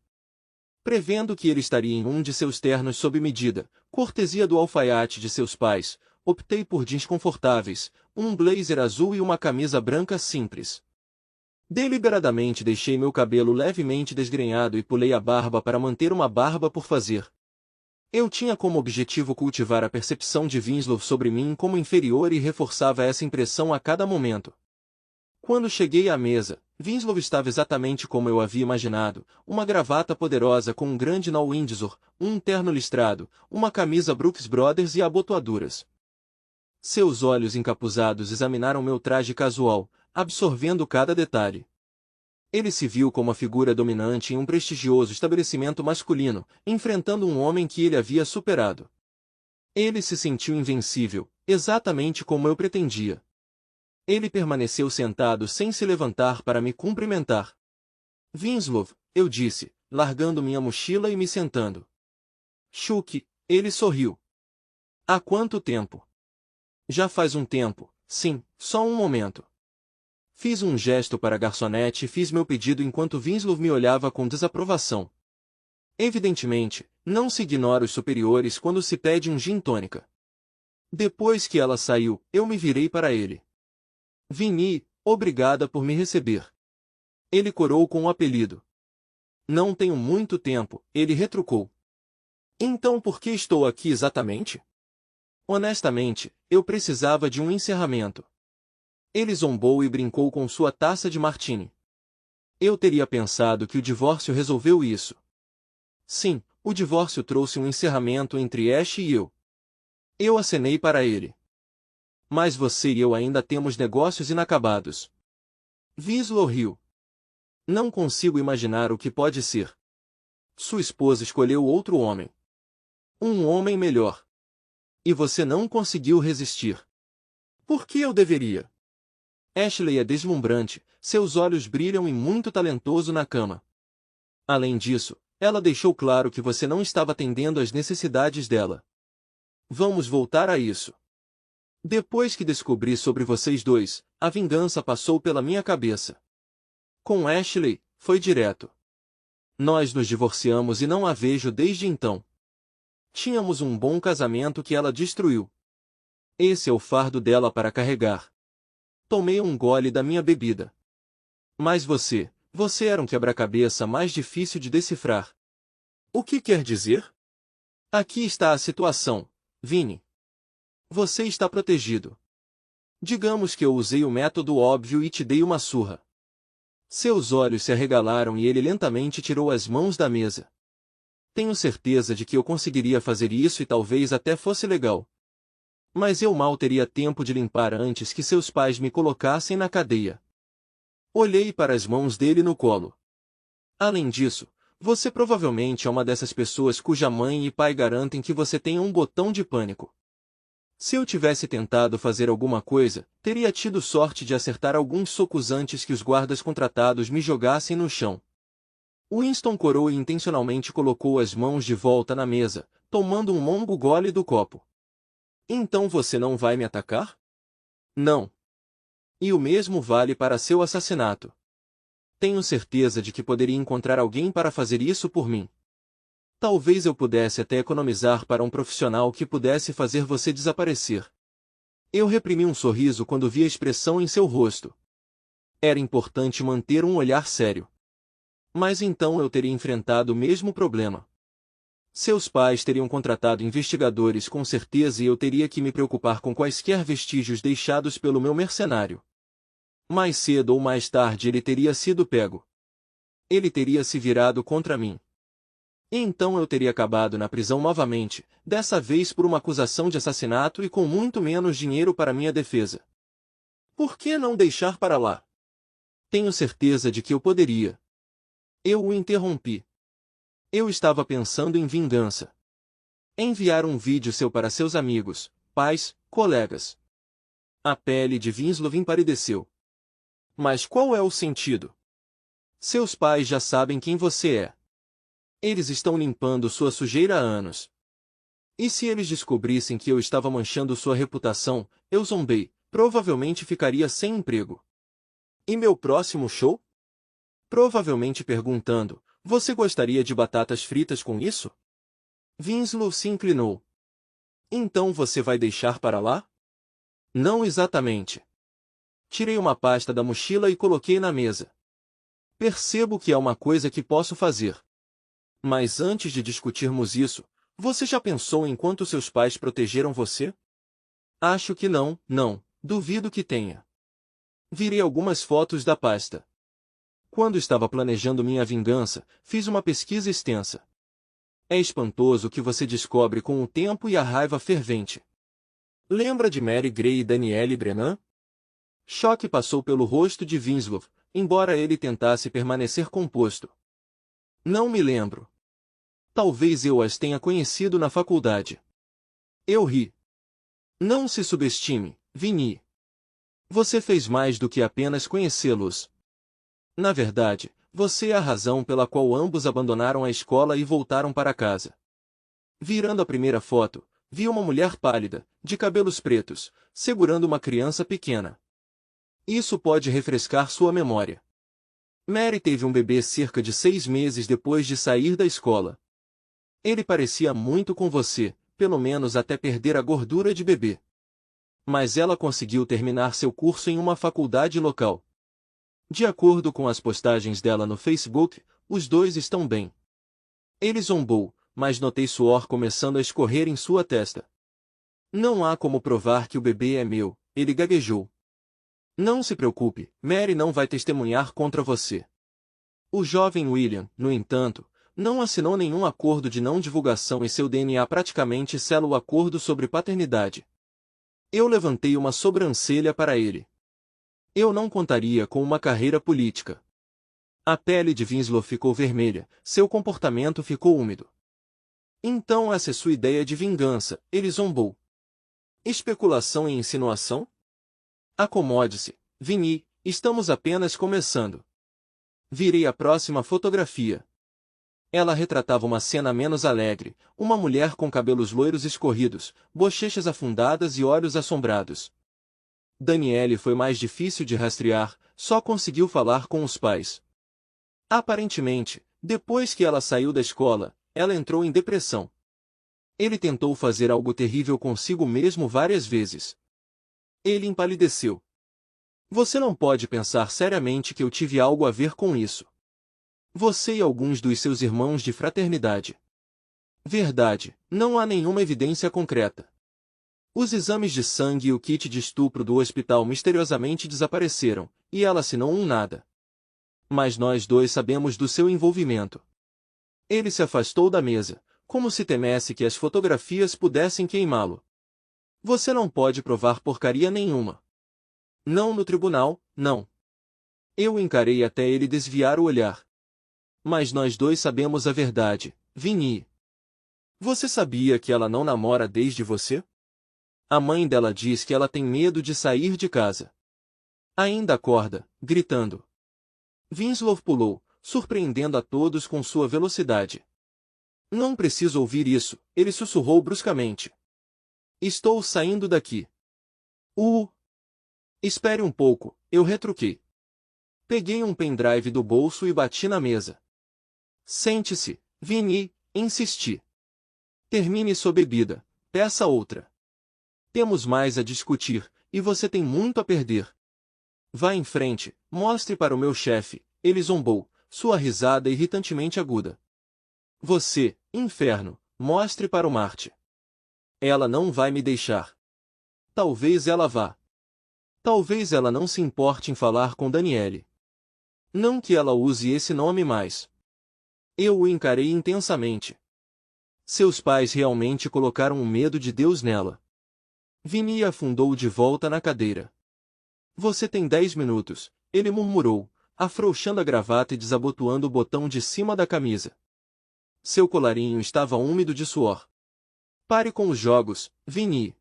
Prevendo que ele estaria em um de seus ternos sob medida, cortesia do alfaiate de seus pais, optei por jeans confortáveis, um blazer azul e uma camisa branca simples. Deliberadamente deixei meu cabelo levemente desgrenhado e pulei a barba para manter uma barba por fazer. Eu tinha como objetivo cultivar a percepção de Winslow sobre mim como inferior e reforçava essa impressão a cada momento. Quando cheguei à mesa, Winslow estava exatamente como eu havia imaginado, uma gravata poderosa com um grande nó Windsor, um terno listrado, uma camisa Brooks Brothers e abotoaduras. Seus olhos encapuzados examinaram meu traje casual, absorvendo cada detalhe. Ele se viu como a figura dominante em um prestigioso estabelecimento masculino, enfrentando um homem que ele havia superado. Ele se sentiu invencível, exatamente como eu pretendia. Ele permaneceu sentado sem se levantar para me cumprimentar. Winslow, eu disse, largando minha mochila e me sentando. Chuck, ele sorriu. Há quanto tempo? Já faz um tempo, sim, só um momento. Fiz um gesto para a garçonete e fiz meu pedido enquanto Winslow me olhava com desaprovação. Evidentemente, não se ignora os superiores quando se pede um gin tônica. Depois que ela saiu, eu me virei para ele. Vinnie, obrigada por me receber. Ele corou com o apelido. Não tenho muito tempo, ele retrucou. Então por que estou aqui exatamente? Honestamente, eu precisava de um encerramento. Ele zombou e brincou com sua taça de martini. Eu teria pensado que o divórcio resolveu isso. Sim, o divórcio trouxe um encerramento entre Ash e eu. Eu acenei para ele. Mas você e eu ainda temos negócios inacabados. Winslow riu. Não consigo imaginar o que pode ser. Sua esposa escolheu outro homem. Um homem melhor. E você não conseguiu resistir. Por que eu deveria? Ashley é deslumbrante, seus olhos brilham e muito talentoso na cama. Além disso, ela deixou claro que você não estava atendendo às necessidades dela. Vamos voltar a isso. Depois que descobri sobre vocês dois, a vingança passou pela minha cabeça. Com Ashley, foi direto. Nós nos divorciamos e não a vejo desde então. Tínhamos um bom casamento que ela destruiu. Esse é o fardo dela para carregar. Tomei um gole da minha bebida. Mas você era um quebra-cabeça mais difícil de decifrar. O que quer dizer? Aqui está a situação, Vinnie. Você está protegido. Digamos que eu usei o método óbvio e te dei uma surra. Seus olhos se arregalaram e ele lentamente tirou as mãos da mesa. Tenho certeza de que eu conseguiria fazer isso e talvez até fosse legal. Mas eu mal teria tempo de limpar antes que seus pais me colocassem na cadeia. Olhei para as mãos dele no colo. Além disso, você provavelmente é uma dessas pessoas cuja mãe e pai garantem que você tenha um botão de pânico. Se eu tivesse tentado fazer alguma coisa, teria tido sorte de acertar alguns socos antes que os guardas contratados me jogassem no chão. Winston corou e intencionalmente colocou as mãos de volta na mesa, tomando um longo gole do copo. Então você não vai me atacar? Não. E o mesmo vale para seu assassinato. Tenho certeza de que poderia encontrar alguém para fazer isso por mim. Talvez eu pudesse até economizar para um profissional que pudesse fazer você desaparecer. Eu reprimi um sorriso quando vi a expressão em seu rosto. Era importante manter um olhar sério. Mas então eu teria enfrentado o mesmo problema. Seus pais teriam contratado investigadores com certeza e eu teria que me preocupar com quaisquer vestígios deixados pelo meu mercenário. Mais cedo ou mais tarde ele teria sido pego. Ele teria se virado contra mim. E então eu teria acabado na prisão novamente, dessa vez por uma acusação de assassinato e com muito menos dinheiro para minha defesa. Por que não deixar para lá? Tenho certeza de que eu poderia. Eu o interrompi. Eu estava pensando em vingança. Enviar um vídeo seu para seus amigos, pais, colegas. A pele de Winslow empalideceu. Mas qual é o sentido? Seus pais já sabem quem você é. Eles estão limpando sua sujeira há anos. E se eles descobrissem que eu estava manchando sua reputação, eu zombei, provavelmente ficaria sem emprego. E meu próximo show? Provavelmente perguntando, você gostaria de batatas fritas com isso? Winslow se inclinou. Então você vai deixar para lá? Não exatamente. Tirei uma pasta da mochila e coloquei na mesa. Percebo que é uma coisa que posso fazer. Mas antes de discutirmos isso, você já pensou em quanto seus pais protegeram você? Acho que não, duvido que tenha. Virei algumas fotos da pasta. Quando estava planejando minha vingança, fiz uma pesquisa extensa. É espantoso o que você descobre com o tempo e a raiva fervente. Lembra de Mary Gray e Danielle Brennan? Choque passou pelo rosto de Winslow, embora ele tentasse permanecer composto. Não me lembro. Talvez eu as tenha conhecido na faculdade. Eu ri. Não se subestime, Vinnie. Você fez mais do que apenas conhecê-los. Na verdade, você é a razão pela qual ambos abandonaram a escola e voltaram para casa. Virando a primeira foto, vi uma mulher pálida, de cabelos pretos, segurando uma criança pequena. Isso pode refrescar sua memória. Mary teve um bebê cerca de 6 meses depois de sair da escola. Ele parecia muito com você, pelo menos até perder a gordura de bebê. Mas ela conseguiu terminar seu curso em uma faculdade local. De acordo com as postagens dela no Facebook, os dois estão bem. Ele zombou, mas notei suor começando a escorrer em sua testa. Não há como provar que o bebê é meu, ele gaguejou. Não se preocupe, Mary não vai testemunhar contra você. O jovem William, no entanto, não assinou nenhum acordo de não divulgação e seu DNA praticamente sela o acordo sobre paternidade. Eu levantei uma sobrancelha para ele. Eu não contaria com uma carreira política. A pele de Winslow ficou vermelha, seu comportamento ficou úmido. Então essa é sua ideia de vingança, ele zombou. Especulação e insinuação? Acomode-se, Vinny, estamos apenas começando. Virei a próxima fotografia. Ela retratava uma cena menos alegre, uma mulher com cabelos loiros escorridos, bochechas afundadas e olhos assombrados. Danielle foi mais difícil de rastrear, só conseguiu falar com os pais. Aparentemente, depois que ela saiu da escola, ela entrou em depressão. Ele tentou fazer algo terrível consigo mesmo várias vezes. Ele empalideceu. Você não pode pensar seriamente que eu tive algo a ver com isso. Você e alguns dos seus irmãos de fraternidade. Verdade, não há nenhuma evidência concreta. Os exames de sangue e o kit de estupro do hospital misteriosamente desapareceram, e ela assinou um nada. Mas nós dois sabemos do seu envolvimento. Ele se afastou da mesa, como se temesse que as fotografias pudessem queimá-lo. Você não pode provar porcaria nenhuma. Não no tribunal, não. Eu o encarei até ele desviar o olhar. Mas nós dois sabemos a verdade, Vinny. Você sabia que ela não namora desde você? A mãe dela diz que ela tem medo de sair de casa. Ainda acorda, gritando. Winslow pulou, surpreendendo a todos com sua velocidade. Não preciso ouvir isso, ele sussurrou bruscamente. Estou saindo daqui. Espere um pouco, eu retruquei. Peguei um pendrive do bolso e bati na mesa. Sente-se, Vinny, insisti. Termine sua bebida, peça outra. Temos mais a discutir, e você tem muito a perder. Vá em frente, mostre para o meu chefe, ele zombou, sua risada irritantemente aguda. Você, inferno, mostre para o Marte. Ela não vai me deixar. Talvez ela vá. Talvez ela não se importe em falar com Danielle. Não que ela use esse nome mais. Eu o encarei intensamente. Seus pais realmente colocaram um medo de Deus nela. Vinny afundou de volta na cadeira. Você tem 10 minutos, ele murmurou, afrouxando a gravata e desabotoando o botão de cima da camisa. Seu colarinho estava úmido de suor. Pare com os jogos, Vinny.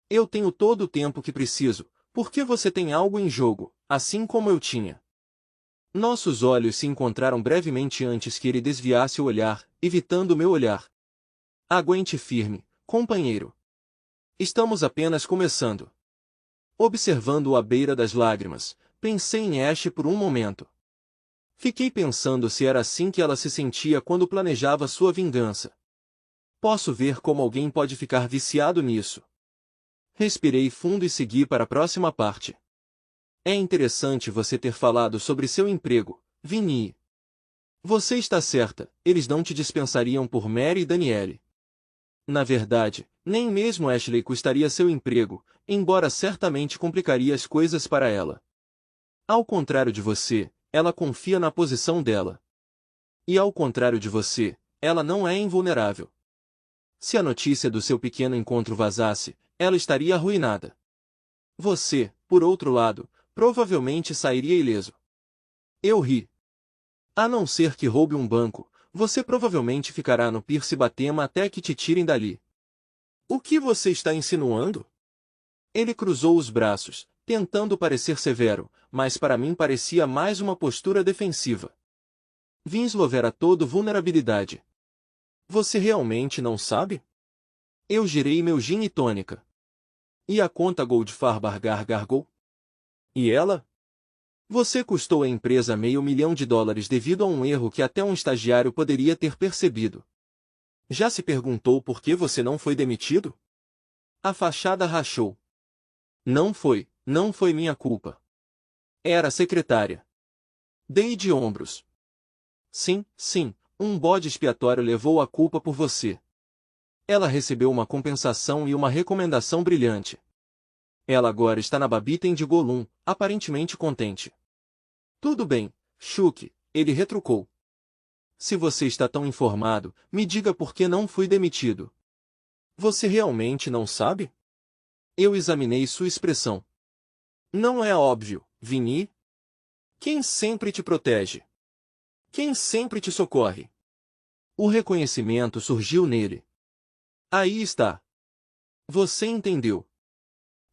Eu tenho todo o tempo que preciso, porque você tem algo em jogo, assim como eu tinha. Nossos olhos se encontraram brevemente antes que ele desviasse o olhar, evitando meu olhar. Aguente firme, companheiro. Estamos apenas começando. Observando-o à beira das lágrimas, pensei em Ash por um momento. Fiquei pensando se era assim que ela se sentia quando planejava sua vingança. Posso ver como alguém pode ficar viciado nisso. Respirei fundo e segui para a próxima parte. É interessante você ter falado sobre seu emprego, Vinny. Você está certa, eles não te dispensariam por Mary e Danielle. Na verdade, nem mesmo Ashley custaria seu emprego, embora certamente complicaria as coisas para ela. Ao contrário de você, ela confia na posição dela. E ao contrário de você, ela não é invulnerável. Se a notícia do seu pequeno encontro vazasse, ela estaria arruinada. Você, por outro lado, provavelmente sairia ileso. Eu ri. A não ser que roube um banco, você provavelmente ficará no Pierce Batema até que te tirem dali. O que você está insinuando? Ele cruzou os braços, tentando parecer severo, mas para mim parecia mais uma postura defensiva. Winslow era todo vulnerabilidade. Você realmente não sabe? Eu girei meu gin e tônica. E a conta Goldfarb gargou? E ela? Você custou à empresa $500 mil devido a um erro que até um estagiário poderia ter percebido. Já se perguntou por que você não foi demitido? A fachada rachou. Não foi minha culpa. Era a secretária. Dei de ombros. Sim, um bode expiatório levou a culpa por você. Ela recebeu uma compensação e uma recomendação brilhante. Ela agora está na Babbitt de Gollum, aparentemente contente. Tudo bem, Chuck, ele retrucou. Se você está tão informado, me diga por que não fui demitido. Você realmente não sabe? Eu examinei sua expressão. Não é óbvio, Vinny? Quem sempre te protege? Quem sempre te socorre? O reconhecimento surgiu nele. Aí está. Você entendeu.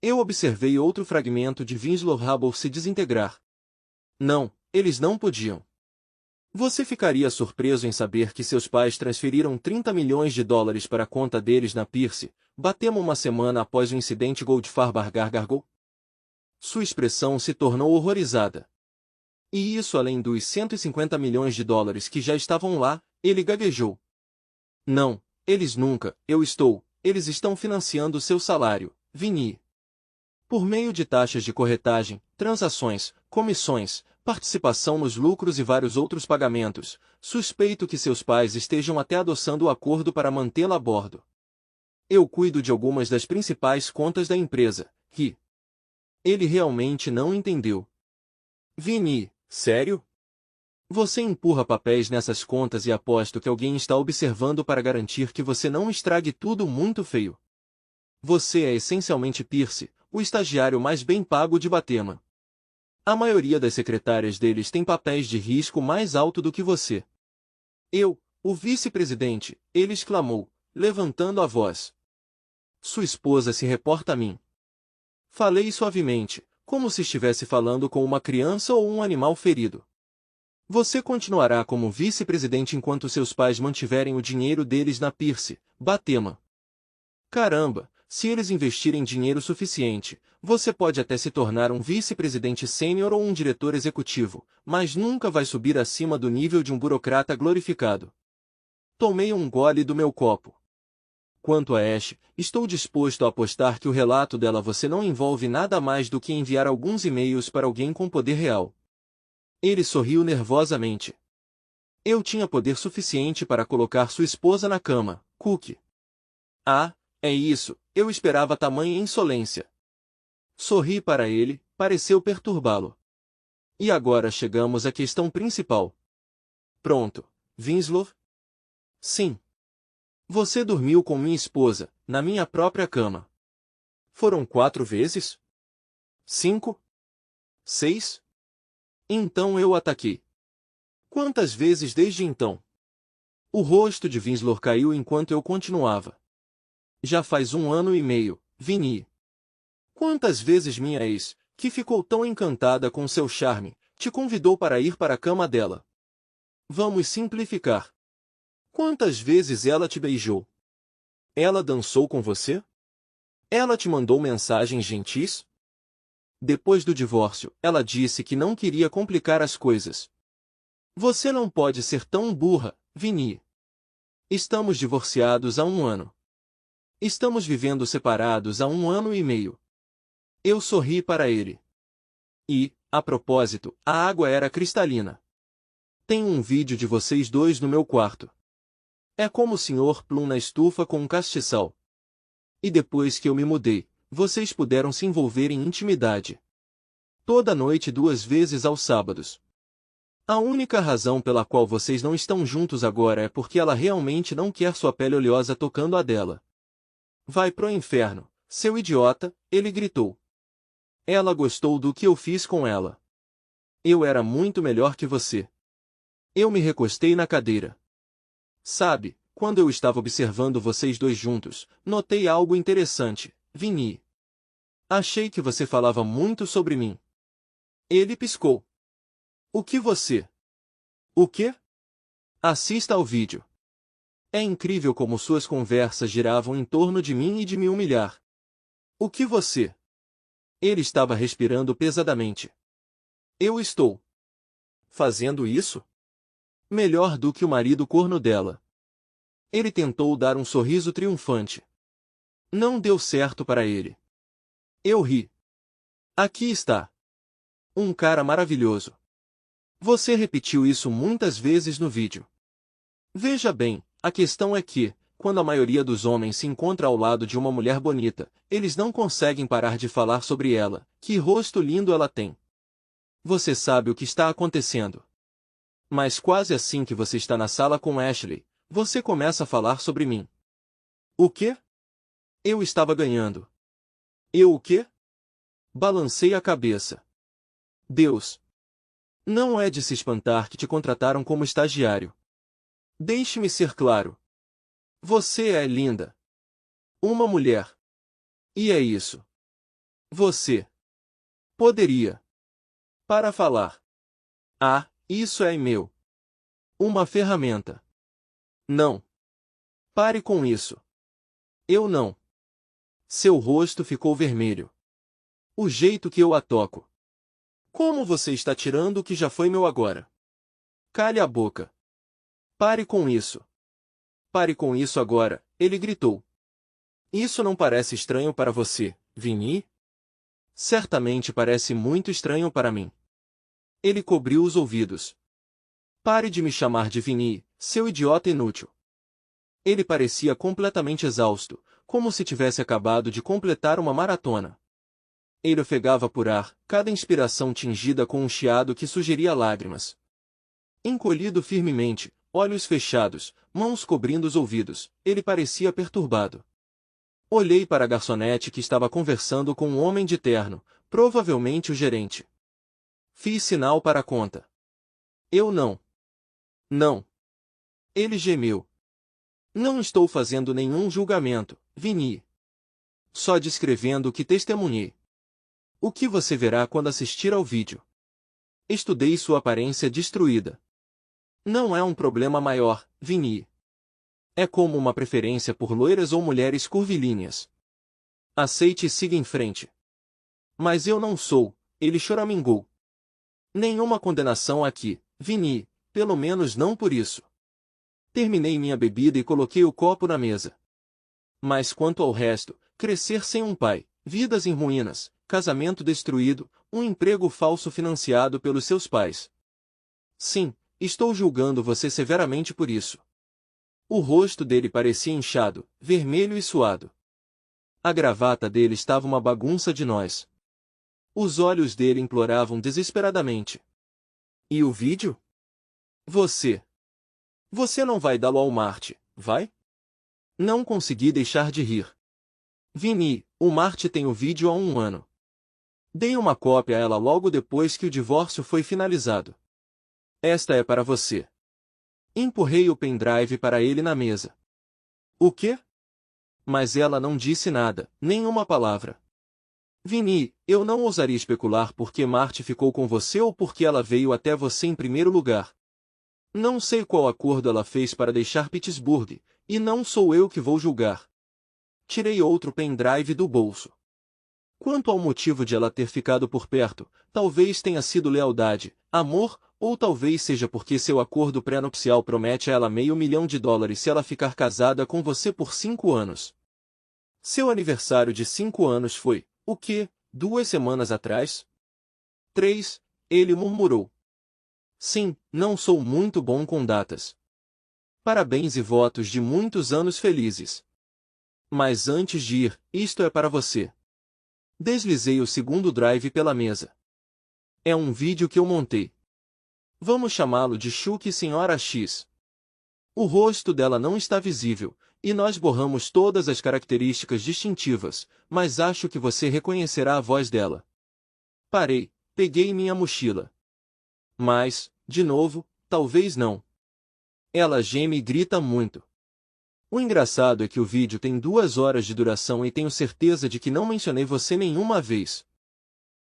Eu observei outro fragmento de Winslow Hubble se desintegrar. Não, eles não podiam. Você ficaria surpreso em saber que seus pais transferiram $30 milhões para a conta deles na Pierce, batemos uma semana após o incidente Goldfarb gargou? Sua expressão se tornou horrorizada. E isso além dos $150 milhões que já estavam lá, ele gaguejou. Não, eles nunca, eles estão financiando seu salário, Vinny. Por meio de taxas de corretagem, transações, comissões, participação nos lucros e vários outros pagamentos, suspeito que seus pais estejam até adoçando o acordo para mantê-la a bordo. Eu cuido de algumas das principais contas da empresa, que... Ele realmente não entendeu. Vinny, sério? Você empurra papéis nessas contas e aposto que alguém está observando para garantir que você não estrague tudo muito feio. Você é essencialmente Pierce, o estagiário mais bem pago de Batema. A maioria das secretárias deles tem papéis de risco mais alto do que você. Eu, o vice-presidente, ele exclamou, levantando a voz. Sua esposa se reporta a mim. Falei suavemente, como se estivesse falando com uma criança ou um animal ferido. Você continuará como vice-presidente enquanto seus pais mantiverem o dinheiro deles na Pierce, Batema. Caramba, se eles investirem dinheiro suficiente, você pode até se tornar um vice-presidente sênior ou um diretor executivo, mas nunca vai subir acima do nível de um burocrata glorificado. Tomei um gole do meu copo. Quanto a Ash, estou disposto a apostar que o relato dela você não envolve nada mais do que enviar alguns e-mails para alguém com poder real. Ele sorriu nervosamente. Eu tinha poder suficiente para colocar sua esposa na cama, Cook. Ah, é isso, eu esperava tamanha insolência. Sorri para ele, pareceu perturbá-lo. E agora chegamos à questão principal. Pronto, Winslow? Sim. Você dormiu com minha esposa, na minha própria cama. Foram 4 vezes? 5? 6? Então eu ataquei. Quantas vezes desde então? O rosto de Winslow caiu enquanto eu continuava. Já faz 1 ano e meio, Vinny. Quantas vezes minha ex, que ficou tão encantada com seu charme, te convidou para ir para a cama dela? Vamos simplificar. Quantas vezes ela te beijou? Ela dançou com você? Ela te mandou mensagens gentis? Depois do divórcio, ela disse que não queria complicar as coisas. Você não pode ser tão burra, Vinny. Estamos divorciados há 1 ano. Estamos vivendo separados há 1 ano e meio. Eu sorri para ele. E, a propósito, a água era cristalina. Tenho um vídeo de vocês dois no meu quarto. É como o Sr. Plum na estufa com um castiçal. E depois que eu me mudei, vocês puderam se envolver em intimidade. Toda noite 2 vezes aos sábados. A única razão pela qual vocês não estão juntos agora é porque ela realmente não quer sua pele oleosa tocando a dela. Vai pro inferno, seu idiota, ele gritou. Ela gostou do que eu fiz com ela. Eu era muito melhor que você. Eu me recostei na cadeira. Sabe, quando eu estava observando vocês dois juntos, notei algo interessante, Vinny. Achei que você falava muito sobre mim. Ele piscou. O que você? O quê? Assista ao vídeo. É incrível como suas conversas giravam em torno de mim e de me humilhar. O que você? Ele estava respirando pesadamente. Eu estou fazendo isso? Melhor do que o marido corno dela. Ele tentou dar um sorriso triunfante. Não deu certo para ele. Eu ri. Aqui está. Um cara maravilhoso. Você repetiu isso muitas vezes no vídeo. Veja bem, a questão é que, quando a maioria dos homens se encontra ao lado de uma mulher bonita, eles não conseguem parar de falar sobre ela. Que rosto lindo ela tem. Você sabe o que está acontecendo. Mas quase assim que você está na sala com Ashley, você começa a falar sobre mim. O quê? Eu estava ganhando. Eu o quê? Balancei a cabeça. Deus! Não é de se espantar que te contrataram como estagiário. Deixe-me ser claro. Você é linda. Uma mulher. E é isso. Você poderia. Para falar. Ah, isso é meu. Uma ferramenta. Não. Pare com isso. Eu não. Seu rosto ficou vermelho. O jeito que eu a toco. Como você está tirando o que já foi meu agora? Cale a boca. Pare com isso. Pare com isso agora, ele gritou. Isso não parece estranho para você, Vinny? Certamente parece muito estranho para mim. Ele cobriu os ouvidos. Pare de me chamar de Vinny, seu idiota inútil. Ele parecia completamente exausto, como se tivesse acabado de completar uma maratona. Ele ofegava por ar, cada inspiração tingida com um chiado que sugeria lágrimas. Encolhido firmemente, olhos fechados, mãos cobrindo os ouvidos, ele parecia perturbado. Olhei para a garçonete que estava conversando com um homem de terno, provavelmente o gerente. Fiz sinal para a conta. Eu não. Não. Ele gemeu. Não estou fazendo nenhum julgamento, Vinny. Só descrevendo o que testemunhei. O que você verá quando assistir ao vídeo? Estudei sua aparência destruída. Não é um problema maior, Vinny. É como uma preferência por loiras ou mulheres curvilíneas. Aceite e siga em frente. Mas eu não sou, ele choramingou. Nenhuma condenação aqui, Vinny, pelo menos não por isso. Terminei minha bebida e coloquei o copo na mesa. Mas quanto ao resto, crescer sem um pai, vidas em ruínas, casamento destruído, um emprego falso financiado pelos seus pais. Sim, estou julgando você severamente por isso. O rosto dele parecia inchado, vermelho e suado. A gravata dele estava uma bagunça de nós. Os olhos dele imploravam desesperadamente. E o vídeo? Você. Você não vai dá-lo ao Marte, vai? Não consegui deixar de rir. Vinny, o Marte tem o vídeo há 1 ano. Dei uma cópia a ela logo depois que o divórcio foi finalizado. Esta é para você. Empurrei o pendrive para ele na mesa. O quê? Mas ela não disse nada, nenhuma palavra. Vinny, eu não ousaria especular por que Marte ficou com você ou por que ela veio até você em primeiro lugar. Não sei qual acordo ela fez para deixar Pittsburgh, e não sou eu que vou julgar. Tirei outro pendrive do bolso. Quanto ao motivo de ela ter ficado por perto, talvez tenha sido lealdade, amor, ou talvez seja porque seu acordo pré-nupcial promete a ela $500.000 se ela ficar casada com você por 5 anos. Seu aniversário de 5 anos foi, o quê, 2 semanas atrás? 3, ele murmurou. Sim, não sou muito bom com datas. Parabéns e votos de muitos anos felizes. Mas antes de ir, isto é para você. Deslizei o segundo drive pela mesa. É um vídeo que eu montei. Vamos chamá-lo de Chuck Senhora X. O rosto dela não está visível, e nós borramos todas as características distintivas, mas acho que você reconhecerá a voz dela. Parei, peguei minha mochila. Mas, de novo, talvez não. Ela geme e grita muito. O engraçado é que o vídeo tem 2 horas de duração e tenho certeza de que não mencionei você nenhuma vez.